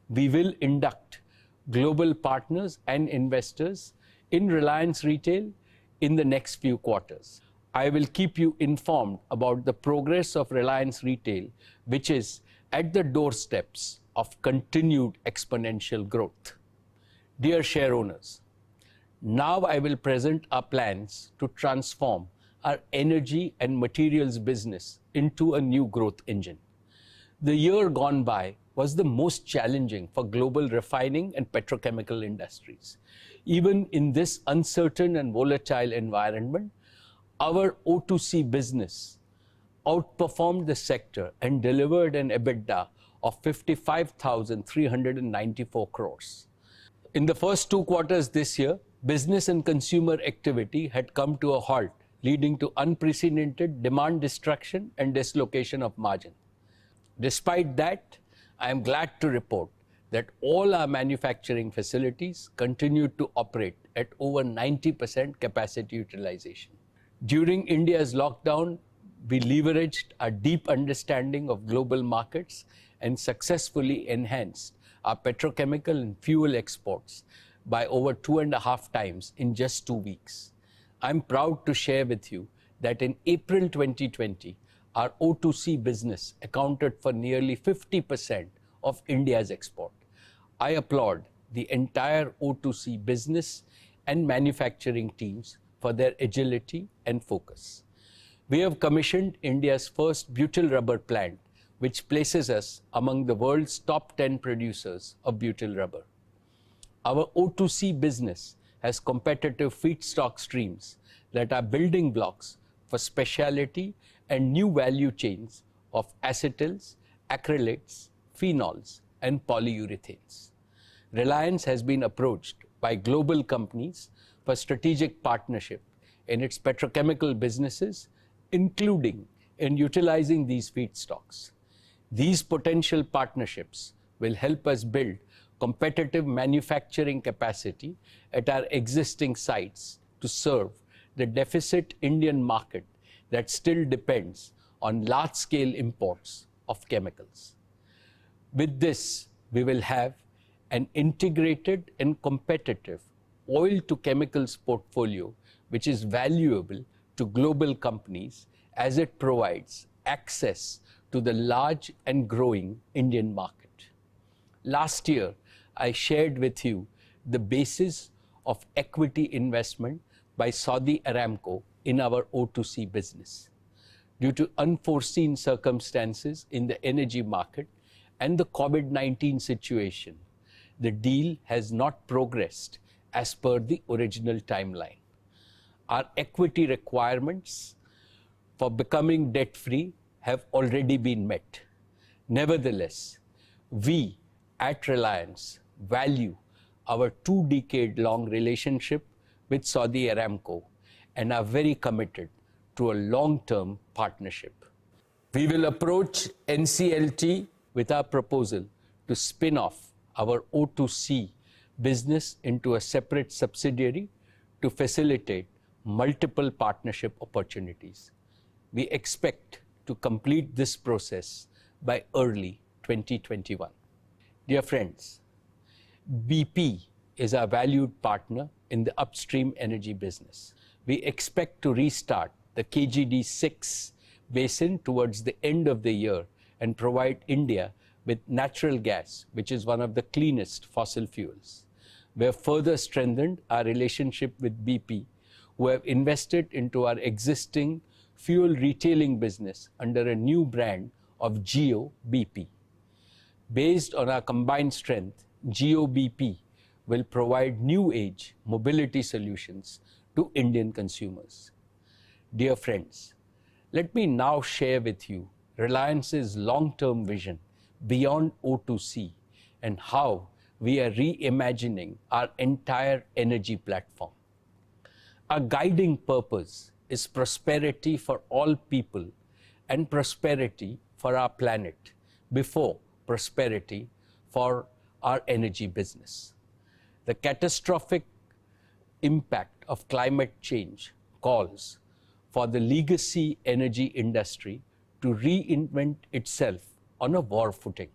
We will induct global partners and investors in Reliance Retail in the next few quarters. I will keep you informed about the progress of Reliance Retail, which is at the doorsteps of continued exponential growth. Dear share owners, now I will present our plans to transform our energy and materials business into a new growth engine. The year gone by was the most challenging for global refining and petrochemical industries. Even in this uncertain and volatile environment, our O2C business outperformed the sector and delivered an EBITDA of 55,394 crores. In the first 2 quarters this year, business and consumer activity had come to a halt, leading to unprecedented demand destruction and dislocation of margin. Despite that, I am glad to report that all our manufacturing facilities continued to operate at over 90% capacity utilization. During India's lockdown, we leveraged our deep understanding of global markets and successfully enhanced our petrochemical and fuel exports by over 2.5 times in just 2 weeks. I'm proud to share with you that in April 2020, our O2C business accounted for nearly 50% of India's export. I applaud the entire O2C business and manufacturing teams for their agility and focus. We have commissioned India's first butyl rubber plant, which places us among the world's top 10 producers of butyl rubber. Our O2C business has competitive feedstock streams that are building blocks for specialty and new value chains of acetyls, acrylates, phenols, and polyurethanes. Reliance has been approached by global companies for strategic partnership in its petrochemical businesses, including in utilizing these feedstocks. These potential partnerships will help us build competitive manufacturing capacity at our existing sites to serve the deficit Indian market that still depends on large-scale imports of chemicals. With this, we will have an integrated and competitive oil-to-chemicals portfolio, which is valuable to global companies as it provides access to the large and growing Indian market. Last year, I shared with you the basis of equity investment by Saudi Aramco in our O2C business. Due to unforeseen circumstances in the energy market and the COVID-19 situation, the deal has not progressed as per the original timeline. Our equity requirements for becoming debt-free have already been met. Nevertheless, we at Reliance value our 2-decade-long relationship with Saudi Aramco and are very committed to a long-term partnership. We will approach NCLT with our proposal to spin off our O2C business into a separate subsidiary to facilitate multiple partnership opportunities. We expect to complete this process by early 2021. Dear friends, BP is our valued partner in the upstream energy business. We expect to restart the KGD6 basin towards the end of the year and provide India with natural gas, which is one of the cleanest fossil fuels. We have further strengthened our relationship with BP, who have invested into our existing fuel retailing business under a new brand of Geo BP. Based on our combined strength, Geo BP will provide new age mobility solutions to Indian consumers. Dear friends, let me now share with you Reliance's long-term vision beyond O2C and how we are reimagining our entire energy platform. Our guiding purpose is prosperity for all people and prosperity for our planet before prosperity for our energy business. The catastrophic impact of climate change calls for the legacy energy industry to reinvent itself on a war footing.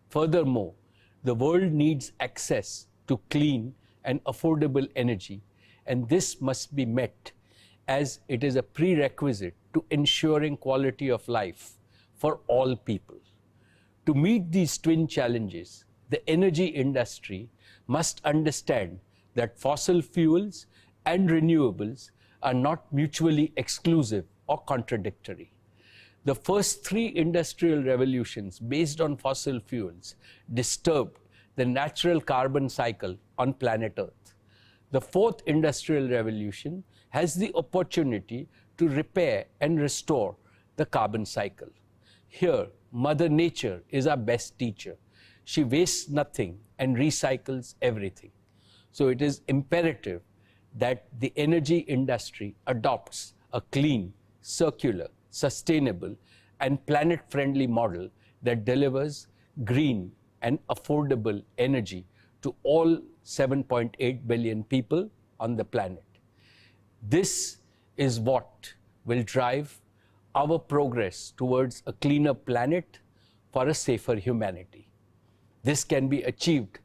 Furthermore, the world needs access to clean and affordable energy, and this must be met as it is a prerequisite to ensuring quality of life for all people. To meet these twin challenges, the energy industry must understand that fossil fuels and renewables are not mutually exclusive or contradictory. The first three industrial revolutions based on fossil fuels disturbed the natural carbon cycle on planet Earth. The fourth industrial revolution has the opportunity to repair and restore the carbon cycle. Here, Mother Nature is our best teacher. She wastes nothing and recycles everything. So it is imperative that the energy industry adopts a clean, circular, sustainable, and planet-friendly model that delivers green and affordable energy to all 7.8 billion people on the planet. This is what will drive our progress towards a cleaner planet for a safer humanity. This can be achieved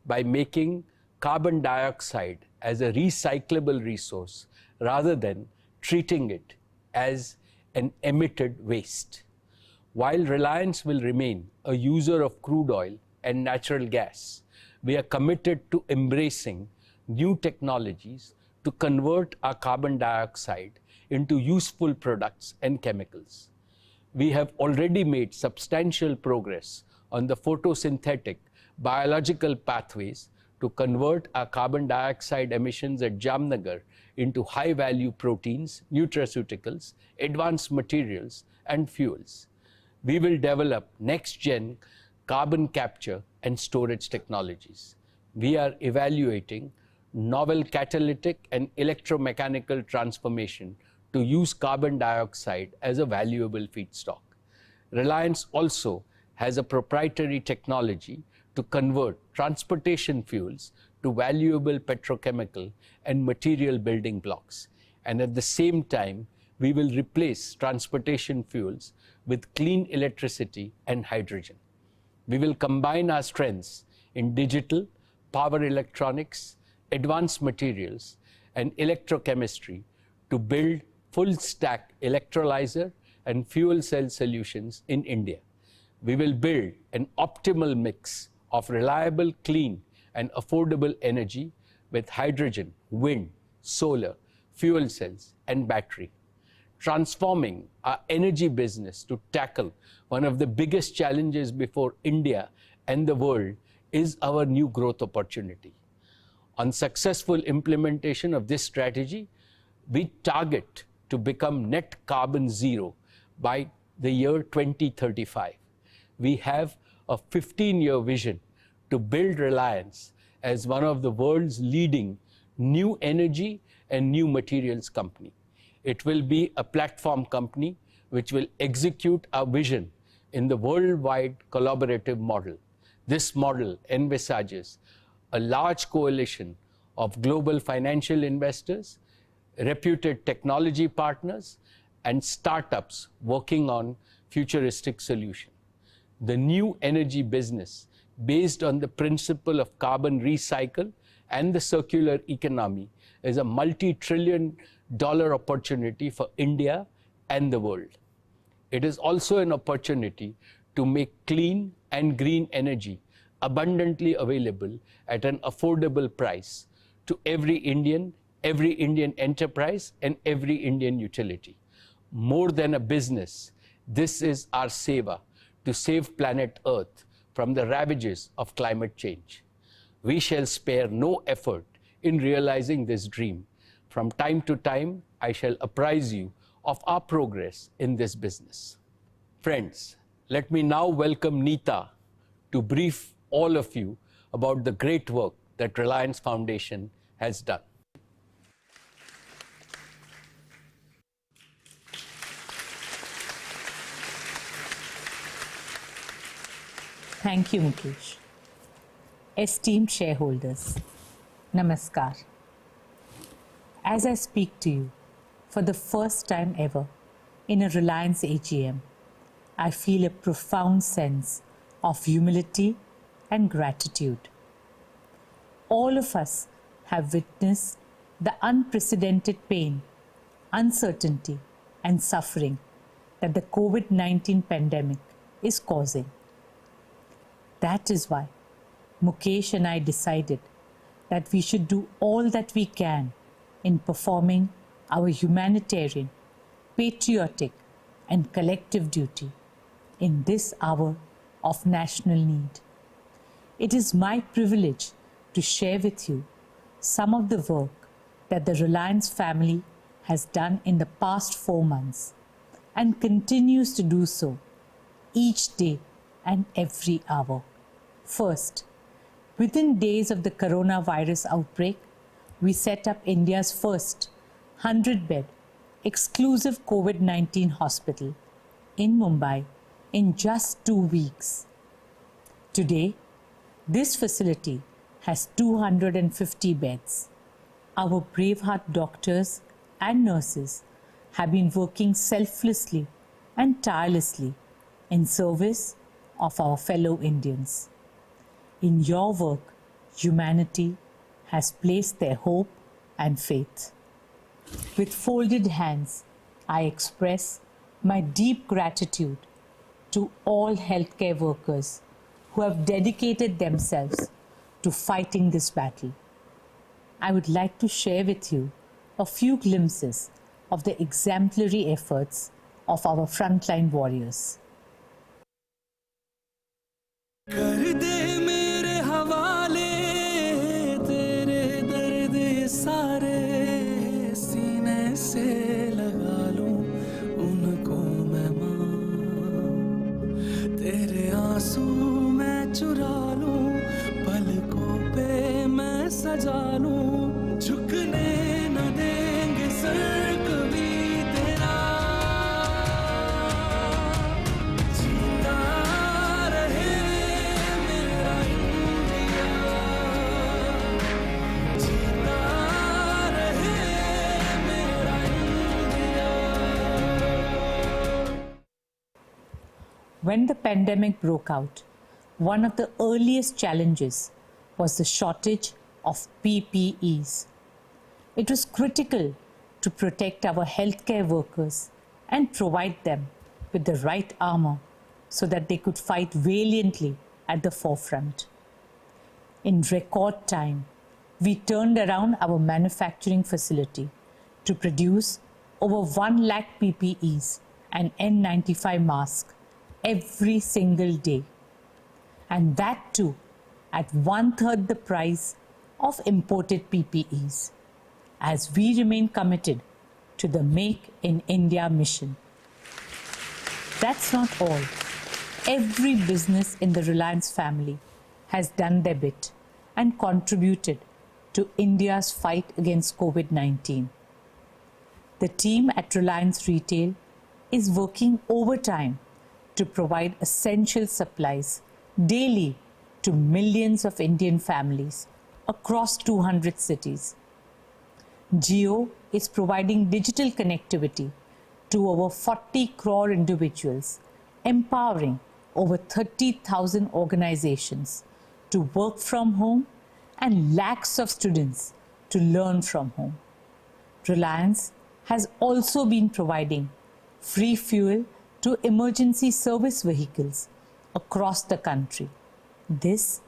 by making carbon dioxide as a recyclable resource rather than treating it as an emitted waste. While Reliance will remain a user of crude oil and natural gas, we are committed to embracing new technologies to convert our carbon dioxide into useful products and chemicals. We have already made substantial progress on the photosynthetic biological pathways to convert our carbon dioxide emissions at Jamnagar into high-value proteins, nutraceuticals, advanced materials, and fuels. We will develop next-gen carbon capture and storage technologies. We are evaluating novel catalytic and electromechanical transformation to use carbon dioxide as a valuable feedstock. Reliance also has a proprietary technology to convert transportation fuels to valuable petrochemical and material building blocks. And at the same time, we will replace transportation fuels with clean electricity and hydrogen. We will combine our strengths in digital, power electronics, advanced materials, and electrochemistry to build full-stack electrolyzer and fuel cell solutions in India. We will build an optimal mix of reliable, clean, and affordable energy with hydrogen, wind, solar, fuel cells, and battery. Transforming our energy business to tackle one of the biggest challenges before India and the world is our new growth opportunity. On successful implementation of this strategy, we target to become net carbon zero by the year 2035. We have a 15-year vision to build Reliance as one of the world's leading new energy and new materials company. It will be a platform company which will execute our vision in the worldwide collaborative model. This model envisages a large coalition of global financial investors, reputed technology partners, and startups working on futuristic solutions. The new energy business, based on the principle of carbon recycle and the circular economy, is a multi-trillion-dollar opportunity for India and the world. It is also an opportunity to make clean and green energy abundantly available at an affordable price to every Indian enterprise, and every Indian utility. More than a business, this is our seva to save planet Earth from the ravages of climate change. We shall spare no effort in realizing this dream. From time to time, I shall apprise you of our progress in this business. Friends, let me now welcome Neeta to brief all of you about the great work that Reliance Foundation has done. Thank you, Mukesh. Esteemed shareholders, Namaskar. As I speak to you for the first time ever in a Reliance AGM, I feel a profound sense of humility and gratitude. All of us have witnessed the unprecedented pain, uncertainty, and suffering that the COVID-19 pandemic is causing. That is why Mukesh and I decided that we should do all that we can in performing our humanitarian, patriotic, and collective duty in this hour of national need. It is my privilege to share with you some of the work that the Reliance family has done in the past 4 months and continues to do so each day and every hour. First, within days of the coronavirus outbreak, we set up India's first 100-bed exclusive COVID-19 hospital in Mumbai in just 2 weeks. Today, this facility has 250 beds. Our braveheart doctors and nurses have been working selflessly and tirelessly in service of our fellow Indians. In your work, humanity has placed their hope and faith. With folded hands, I express my deep gratitude to all healthcare workers who have dedicated themselves to fighting this battle. I would like to share with you a few glimpses of the exemplary efforts of our frontline warriors. When the pandemic broke out, one of the earliest challenges was the shortage of PPEs. It was critical to protect our healthcare workers and provide them with the right armor so that they could fight valiantly at the forefront. In record time, we turned around our manufacturing facility to produce over 1 lakh PPEs and N95 masks every single day. And that too at 1/3 the price of imported PPEs, as we remain committed to the Make in India mission. That's not all. Every business in the Reliance family has done their bit and contributed to India's fight against COVID-19. The team at Reliance Retail is working overtime to provide essential supplies daily to millions of Indian families across 200 cities. Jio is providing digital connectivity to over 40 crore individuals, empowering over 30,000 organizations to work from home and lakhs of students to learn from home. Reliance has also been providing free fuel to emergency service vehicles across the country. This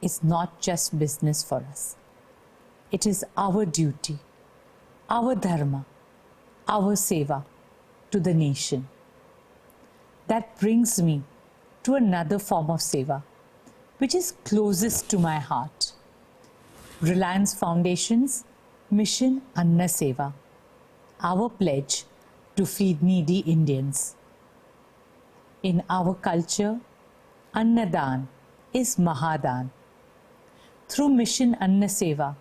is not just business for us. It is our duty, our dharma, our seva to the nation. That brings me to another form of seva, which is closest to my heart. Reliance Foundation's Mission Anna Seva, our pledge to feed needy Indians. In our culture, Annadan is Mahadan. Through Mission Anna Seva,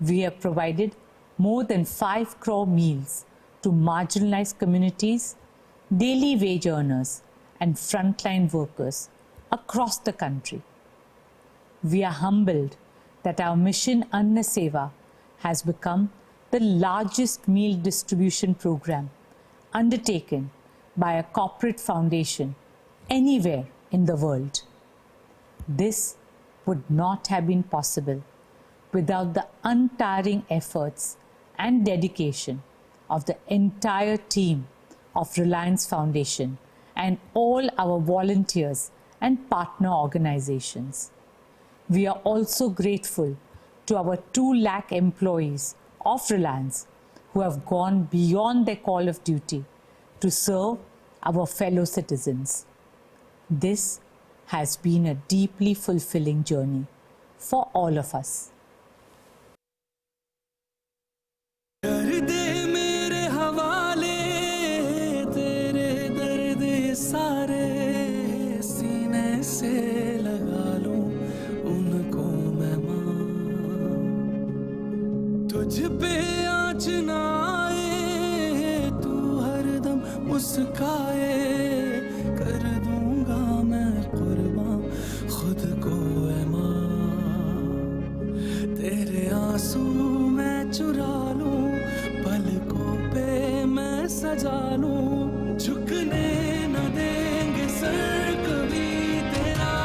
we have provided more than 5 crore meals to marginalized communities, daily wage earners, and frontline workers across the country. We are humbled that our Mission Anna Seva has become the largest meal distribution program undertaken by a corporate foundation anywhere in the world. This would not have been possible without the untiring efforts and dedication of the entire team of Reliance Foundation and all our volunteers and partner organizations. We are also grateful to our 2 lakh employees of Reliance who who have gone beyond their call of duty to serve our fellow citizens. This has been a deeply fulfilling journey for all of us. तुझ पे आँच ना आए, तू हरदम मुस्काए, कर दूंगा मैं कुर्बान खुद को ऐ माँ। तेरे आंसू मैं चुरा लूं, पलकों पे मैं सजा लूं, झुकने न देंगे सर कभी तेरा।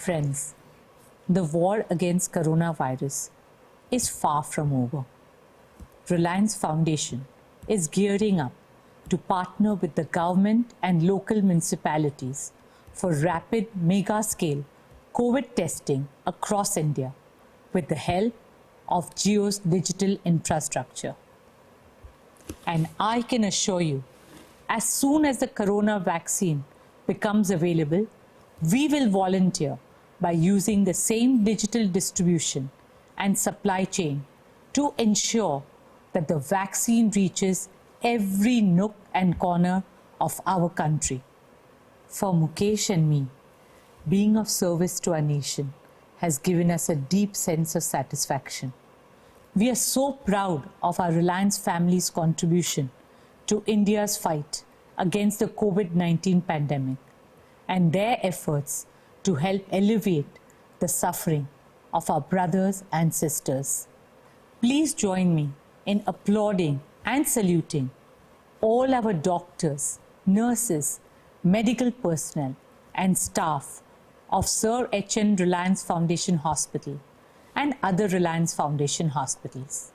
Friends, the war against coronavirus is far from over. Reliance Foundation is gearing up to partner with the government and local municipalities for rapid mega-scale COVID testing across India with the help of Jio's digital infrastructure. And I can assure you, as soon as the corona vaccine becomes available, we will volunteer by using the same digital distribution and supply chain to ensure that the vaccine reaches every nook and corner of our country. For Mukesh and me, being of service to our nation has given us a deep sense of satisfaction. We are so proud of our Reliance family's contribution to India's fight against the COVID-19 pandemic and their efforts to help alleviate the suffering of our brothers and sisters. Please join me in applauding and saluting all our doctors, nurses, medical personnel and staff of Sir H.N. Reliance Foundation Hospital and other Reliance Foundation hospitals,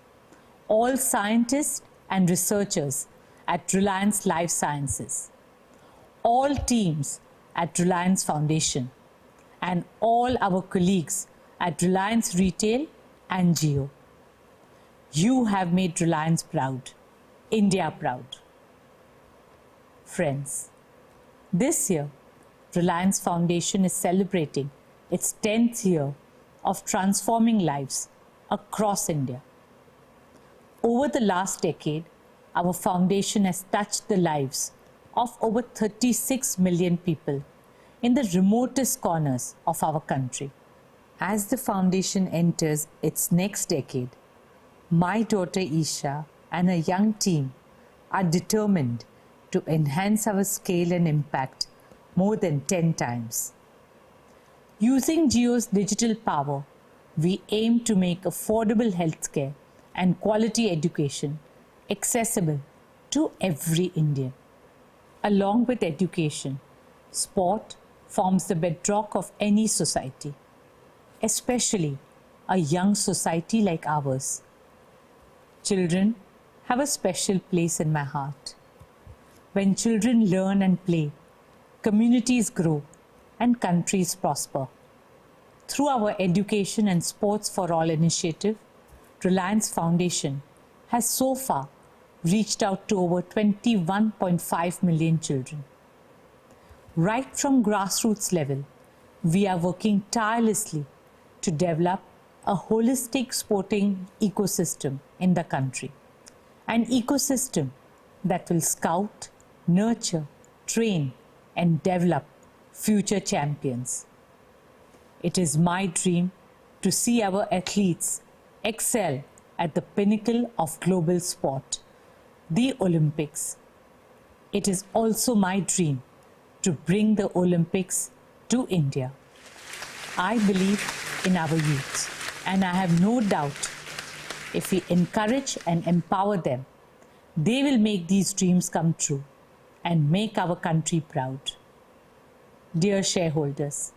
all scientists and researchers at Reliance Life Sciences, all teams at Reliance Foundation, and all our colleagues at Reliance Retail and Jio. You have made Reliance proud, India proud. Friends, this year, Reliance Foundation is celebrating its 10th year of transforming lives across India. Over the last decade, our foundation has touched the lives of over 36 million people in the remotest corners of our country. As the foundation enters its next decade, my daughter Isha and her young team are determined to enhance our scale and impact more than 10 times. Using Jio's digital power, we aim to make affordable healthcare and quality education accessible to every Indian. Along with education, sport forms the bedrock of any society, especially a young society like ours. Children have a special place in my heart. When children learn and play, communities grow and countries prosper. Through our Education and Sports for All initiative, Reliance Foundation has so far reached out to over 21.5 million children. Right from grassroots level, we are working tirelessly to develop a holistic sporting ecosystem in the country. An ecosystem that will scout, nurture, train, and develop future champions. It is my dream to see our athletes excel at the pinnacle of global sport, the Olympics. It is also my dream to bring the Olympics to India. I believe in our youth, and I have no doubt if we encourage and empower them, they will make these dreams come true and make our country proud. Dear shareholders,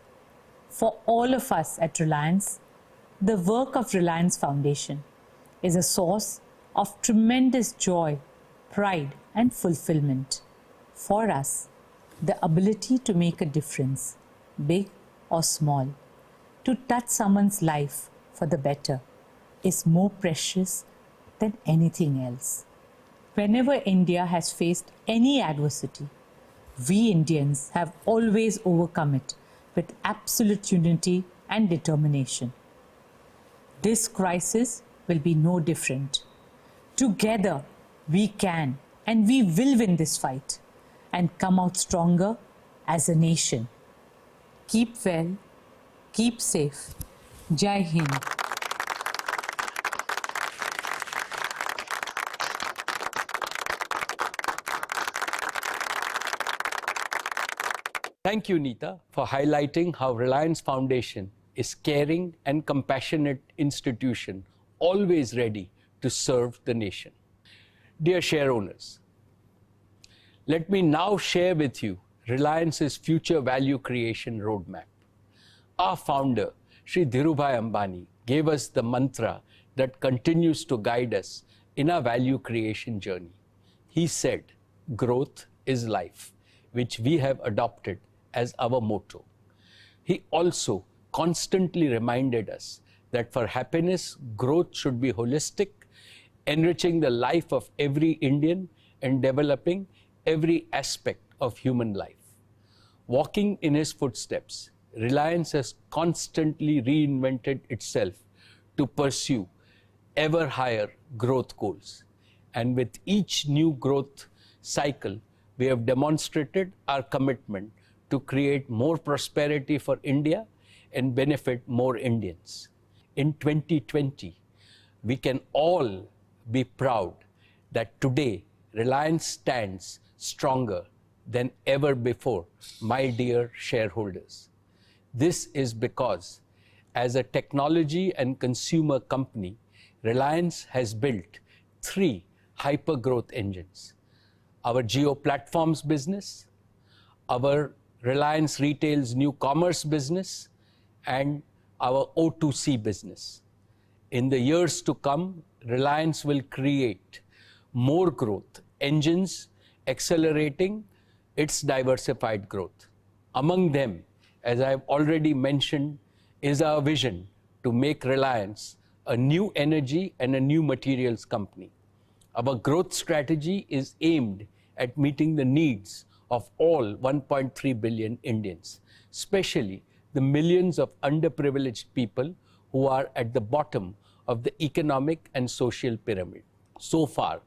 for all of us at Reliance, the work of Reliance Foundation is a source of tremendous joy, pride, and fulfillment. For us, the ability to make a difference, big or small, to touch someone's life for the better, is more precious than anything else. Whenever India has faced any adversity, we Indians have always overcome it with absolute unity and determination. This crisis will be no different. Together, we can and we will win this fight and come out stronger as a nation. Keep well, keep safe. Jai Hind. Thank you, Neeta, for highlighting how Reliance Foundation is caring and compassionate institution, always ready to serve the nation. Dear share owners, let me now share with you Reliance's future value creation roadmap. Our founder, Shri Dhirubhai Ambani, gave us the mantra that continues to guide us in our value creation journey. He said, "Growth is life," which we have adopted as our motto. He also constantly reminded us that for happiness, growth should be holistic, enriching the life of every Indian and developing every aspect of human life. Walking in his footsteps, Reliance has constantly reinvented itself to pursue ever higher growth goals. And with each new growth cycle, we have demonstrated our commitment to create more prosperity for India and benefit more Indians. In 2020, we can all be proud that today Reliance stands stronger than ever before, my dear shareholders. This is because, as a technology and consumer company, Reliance has built 3 hyper-growth engines: our Jio Platforms business, our Reliance Retail's new commerce business, and our O2C business. In the years to come, Reliance will create more growth engines, accelerating its diversified growth. Among them, as I have already mentioned, is our vision to make Reliance a new energy and a new materials company. Our growth strategy is aimed at meeting the needs of all 1.3 billion Indians, especially the millions of underprivileged people who are at the bottom of the economic and social pyramid. So far,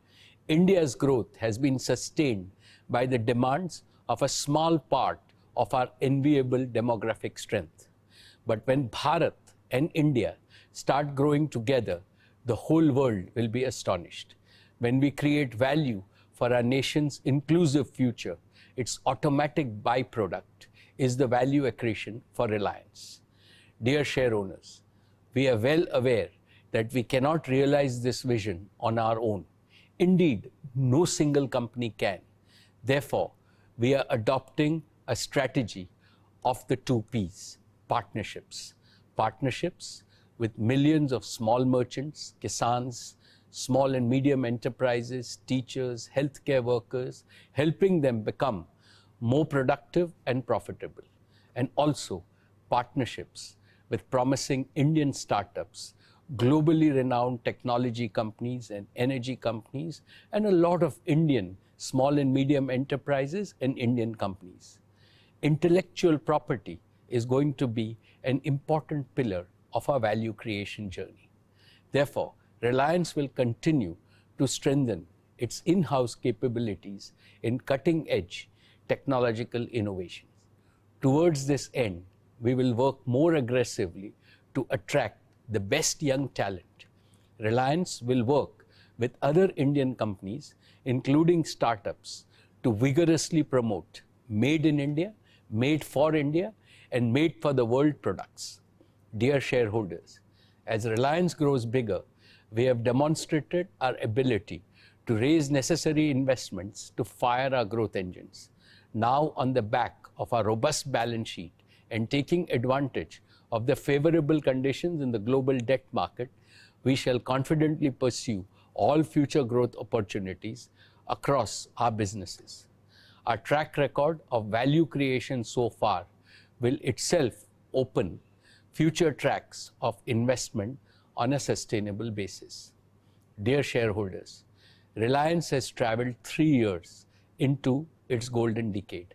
India's growth has been sustained by the demands of a small part of our enviable demographic strength. But when Bharat and India start growing together, the whole world will be astonished. When we create value for our nation's inclusive future, its automatic byproduct is the value accretion for Reliance. Dear share owners, we are well aware that we cannot realize this vision on our own. Indeed, no single company can. Therefore, we are adopting a strategy of the 2 Ps, partnerships. Partnerships with millions of small merchants, kisans, small and medium enterprises, teachers, healthcare workers, helping them become more productive and profitable. And also partnerships with promising Indian startups, globally renowned technology companies and energy companies, and a lot of Indian small and medium enterprises and Indian companies. Intellectual property is going to be an important pillar of our value creation journey. Therefore, Reliance will continue to strengthen its in-house capabilities in cutting-edge technological innovations. Towards this end, we will work more aggressively to attract the best young talent. Reliance will work with other Indian companies, including startups, to vigorously promote made in India, made for India, and made for the world products. Dear shareholders, as Reliance grows bigger, we have demonstrated our ability to raise necessary investments to fire our growth engines. Now, on the back of our robust balance sheet and taking advantage of the favorable conditions in the global debt market, we shall confidently pursue all future growth opportunities across our businesses. Our track record of value creation so far will itself open future tracks of investment on a sustainable basis. Dear shareholders, Reliance has traveled 3 years into its golden decade.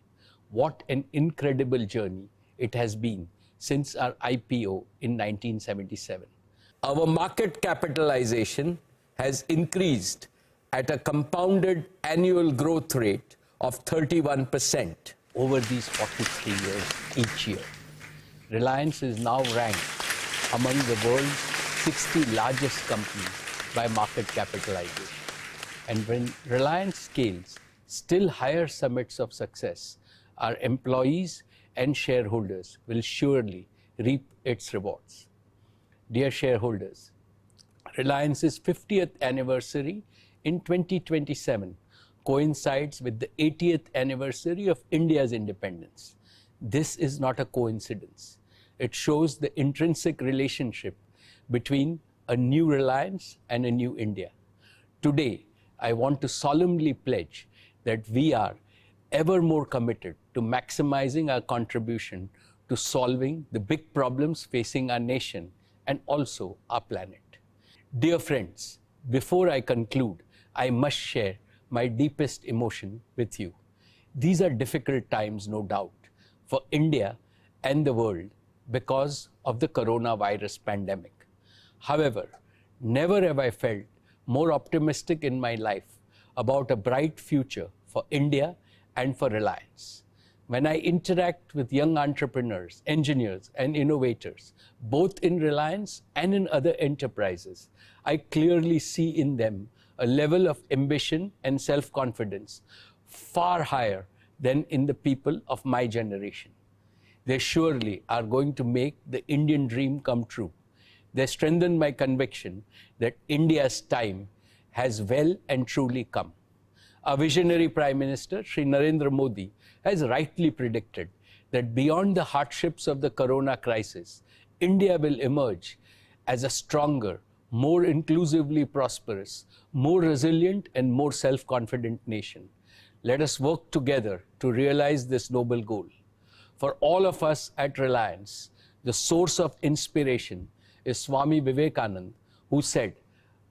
What an incredible journey it has been since our IPO in 1977. Our market capitalization has increased at a compounded annual growth rate of 31% over these 43 years each year. Reliance is now ranked among the world's 60 largest companies by market capitalization. And when Reliance scales still higher summits of success, our employees and shareholders will surely reap its rewards. Dear shareholders, Reliance's 50th anniversary in 2027 coincides with the 80th anniversary of India's independence. This is not a coincidence. It shows the intrinsic relationship between a new Reliance and a new India. Today, I want to solemnly pledge that we are ever more committed to maximizing our contribution to solving the big problems facing our nation and also our planet. Dear friends, before I conclude, I must share my deepest emotion with you. These are difficult times, no doubt, for India and the world because of the coronavirus pandemic. However, never have I felt more optimistic in my life about a bright future for India and for Reliance. When I interact with young entrepreneurs, engineers, and innovators, both in Reliance and in other enterprises, I clearly see in them a level of ambition and self-confidence far higher than in the people of my generation. They surely are going to make the Indian dream come true. They strengthen my conviction that India's time has well and truly come. Our visionary Prime Minister, Shri Narendra Modi, has rightly predicted that beyond the hardships of the corona crisis, India will emerge as a stronger, more inclusively prosperous, more resilient, and more self-confident nation. Let us work together to realize this noble goal. For all of us at Reliance, the source of inspiration is Swami Vivekananda, who said,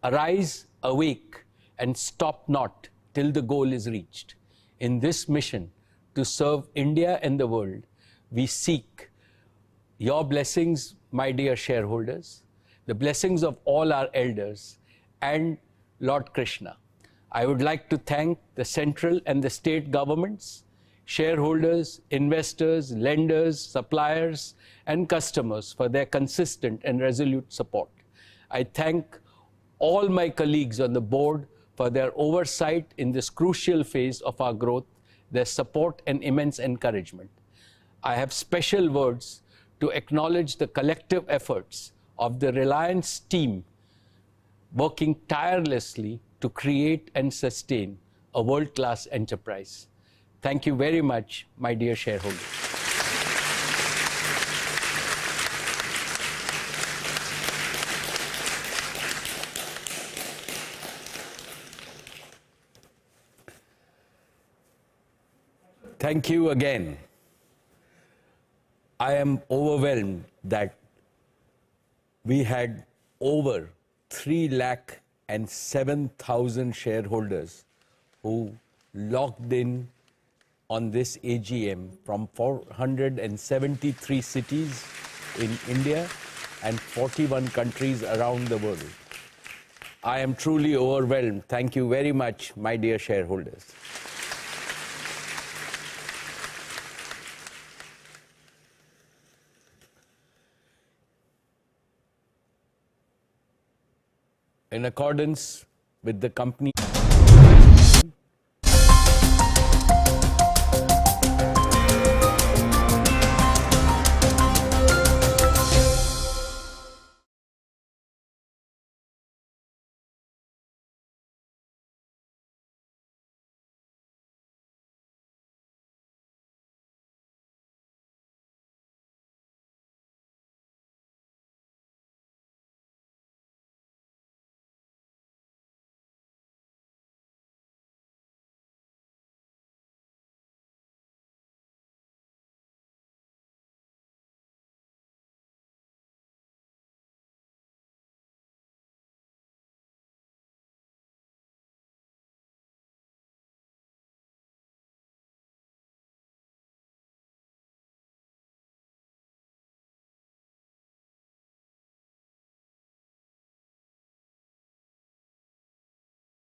"Arise, awake, and stop not till the goal is reached." In this mission to serve India and the world, we seek your blessings, my dear shareholders, the blessings of all our elders, and Lord Krishna. I would like to thank the central and the state governments, shareholders, investors, lenders, suppliers, and customers for their consistent and resolute support. I thank all my colleagues on the board for their oversight in this crucial phase of our growth, their support and immense encouragement. I have special words to acknowledge the collective efforts of the Reliance team working tirelessly to create and sustain a world-class enterprise. Thank you very much, my dear shareholders. Thank you again. I am overwhelmed that we had over 307,000 shareholders who logged in on this AGM from 473 cities in India and 41 countries around the world. I am truly overwhelmed. Thank you very much, my dear shareholders. In accordance with the company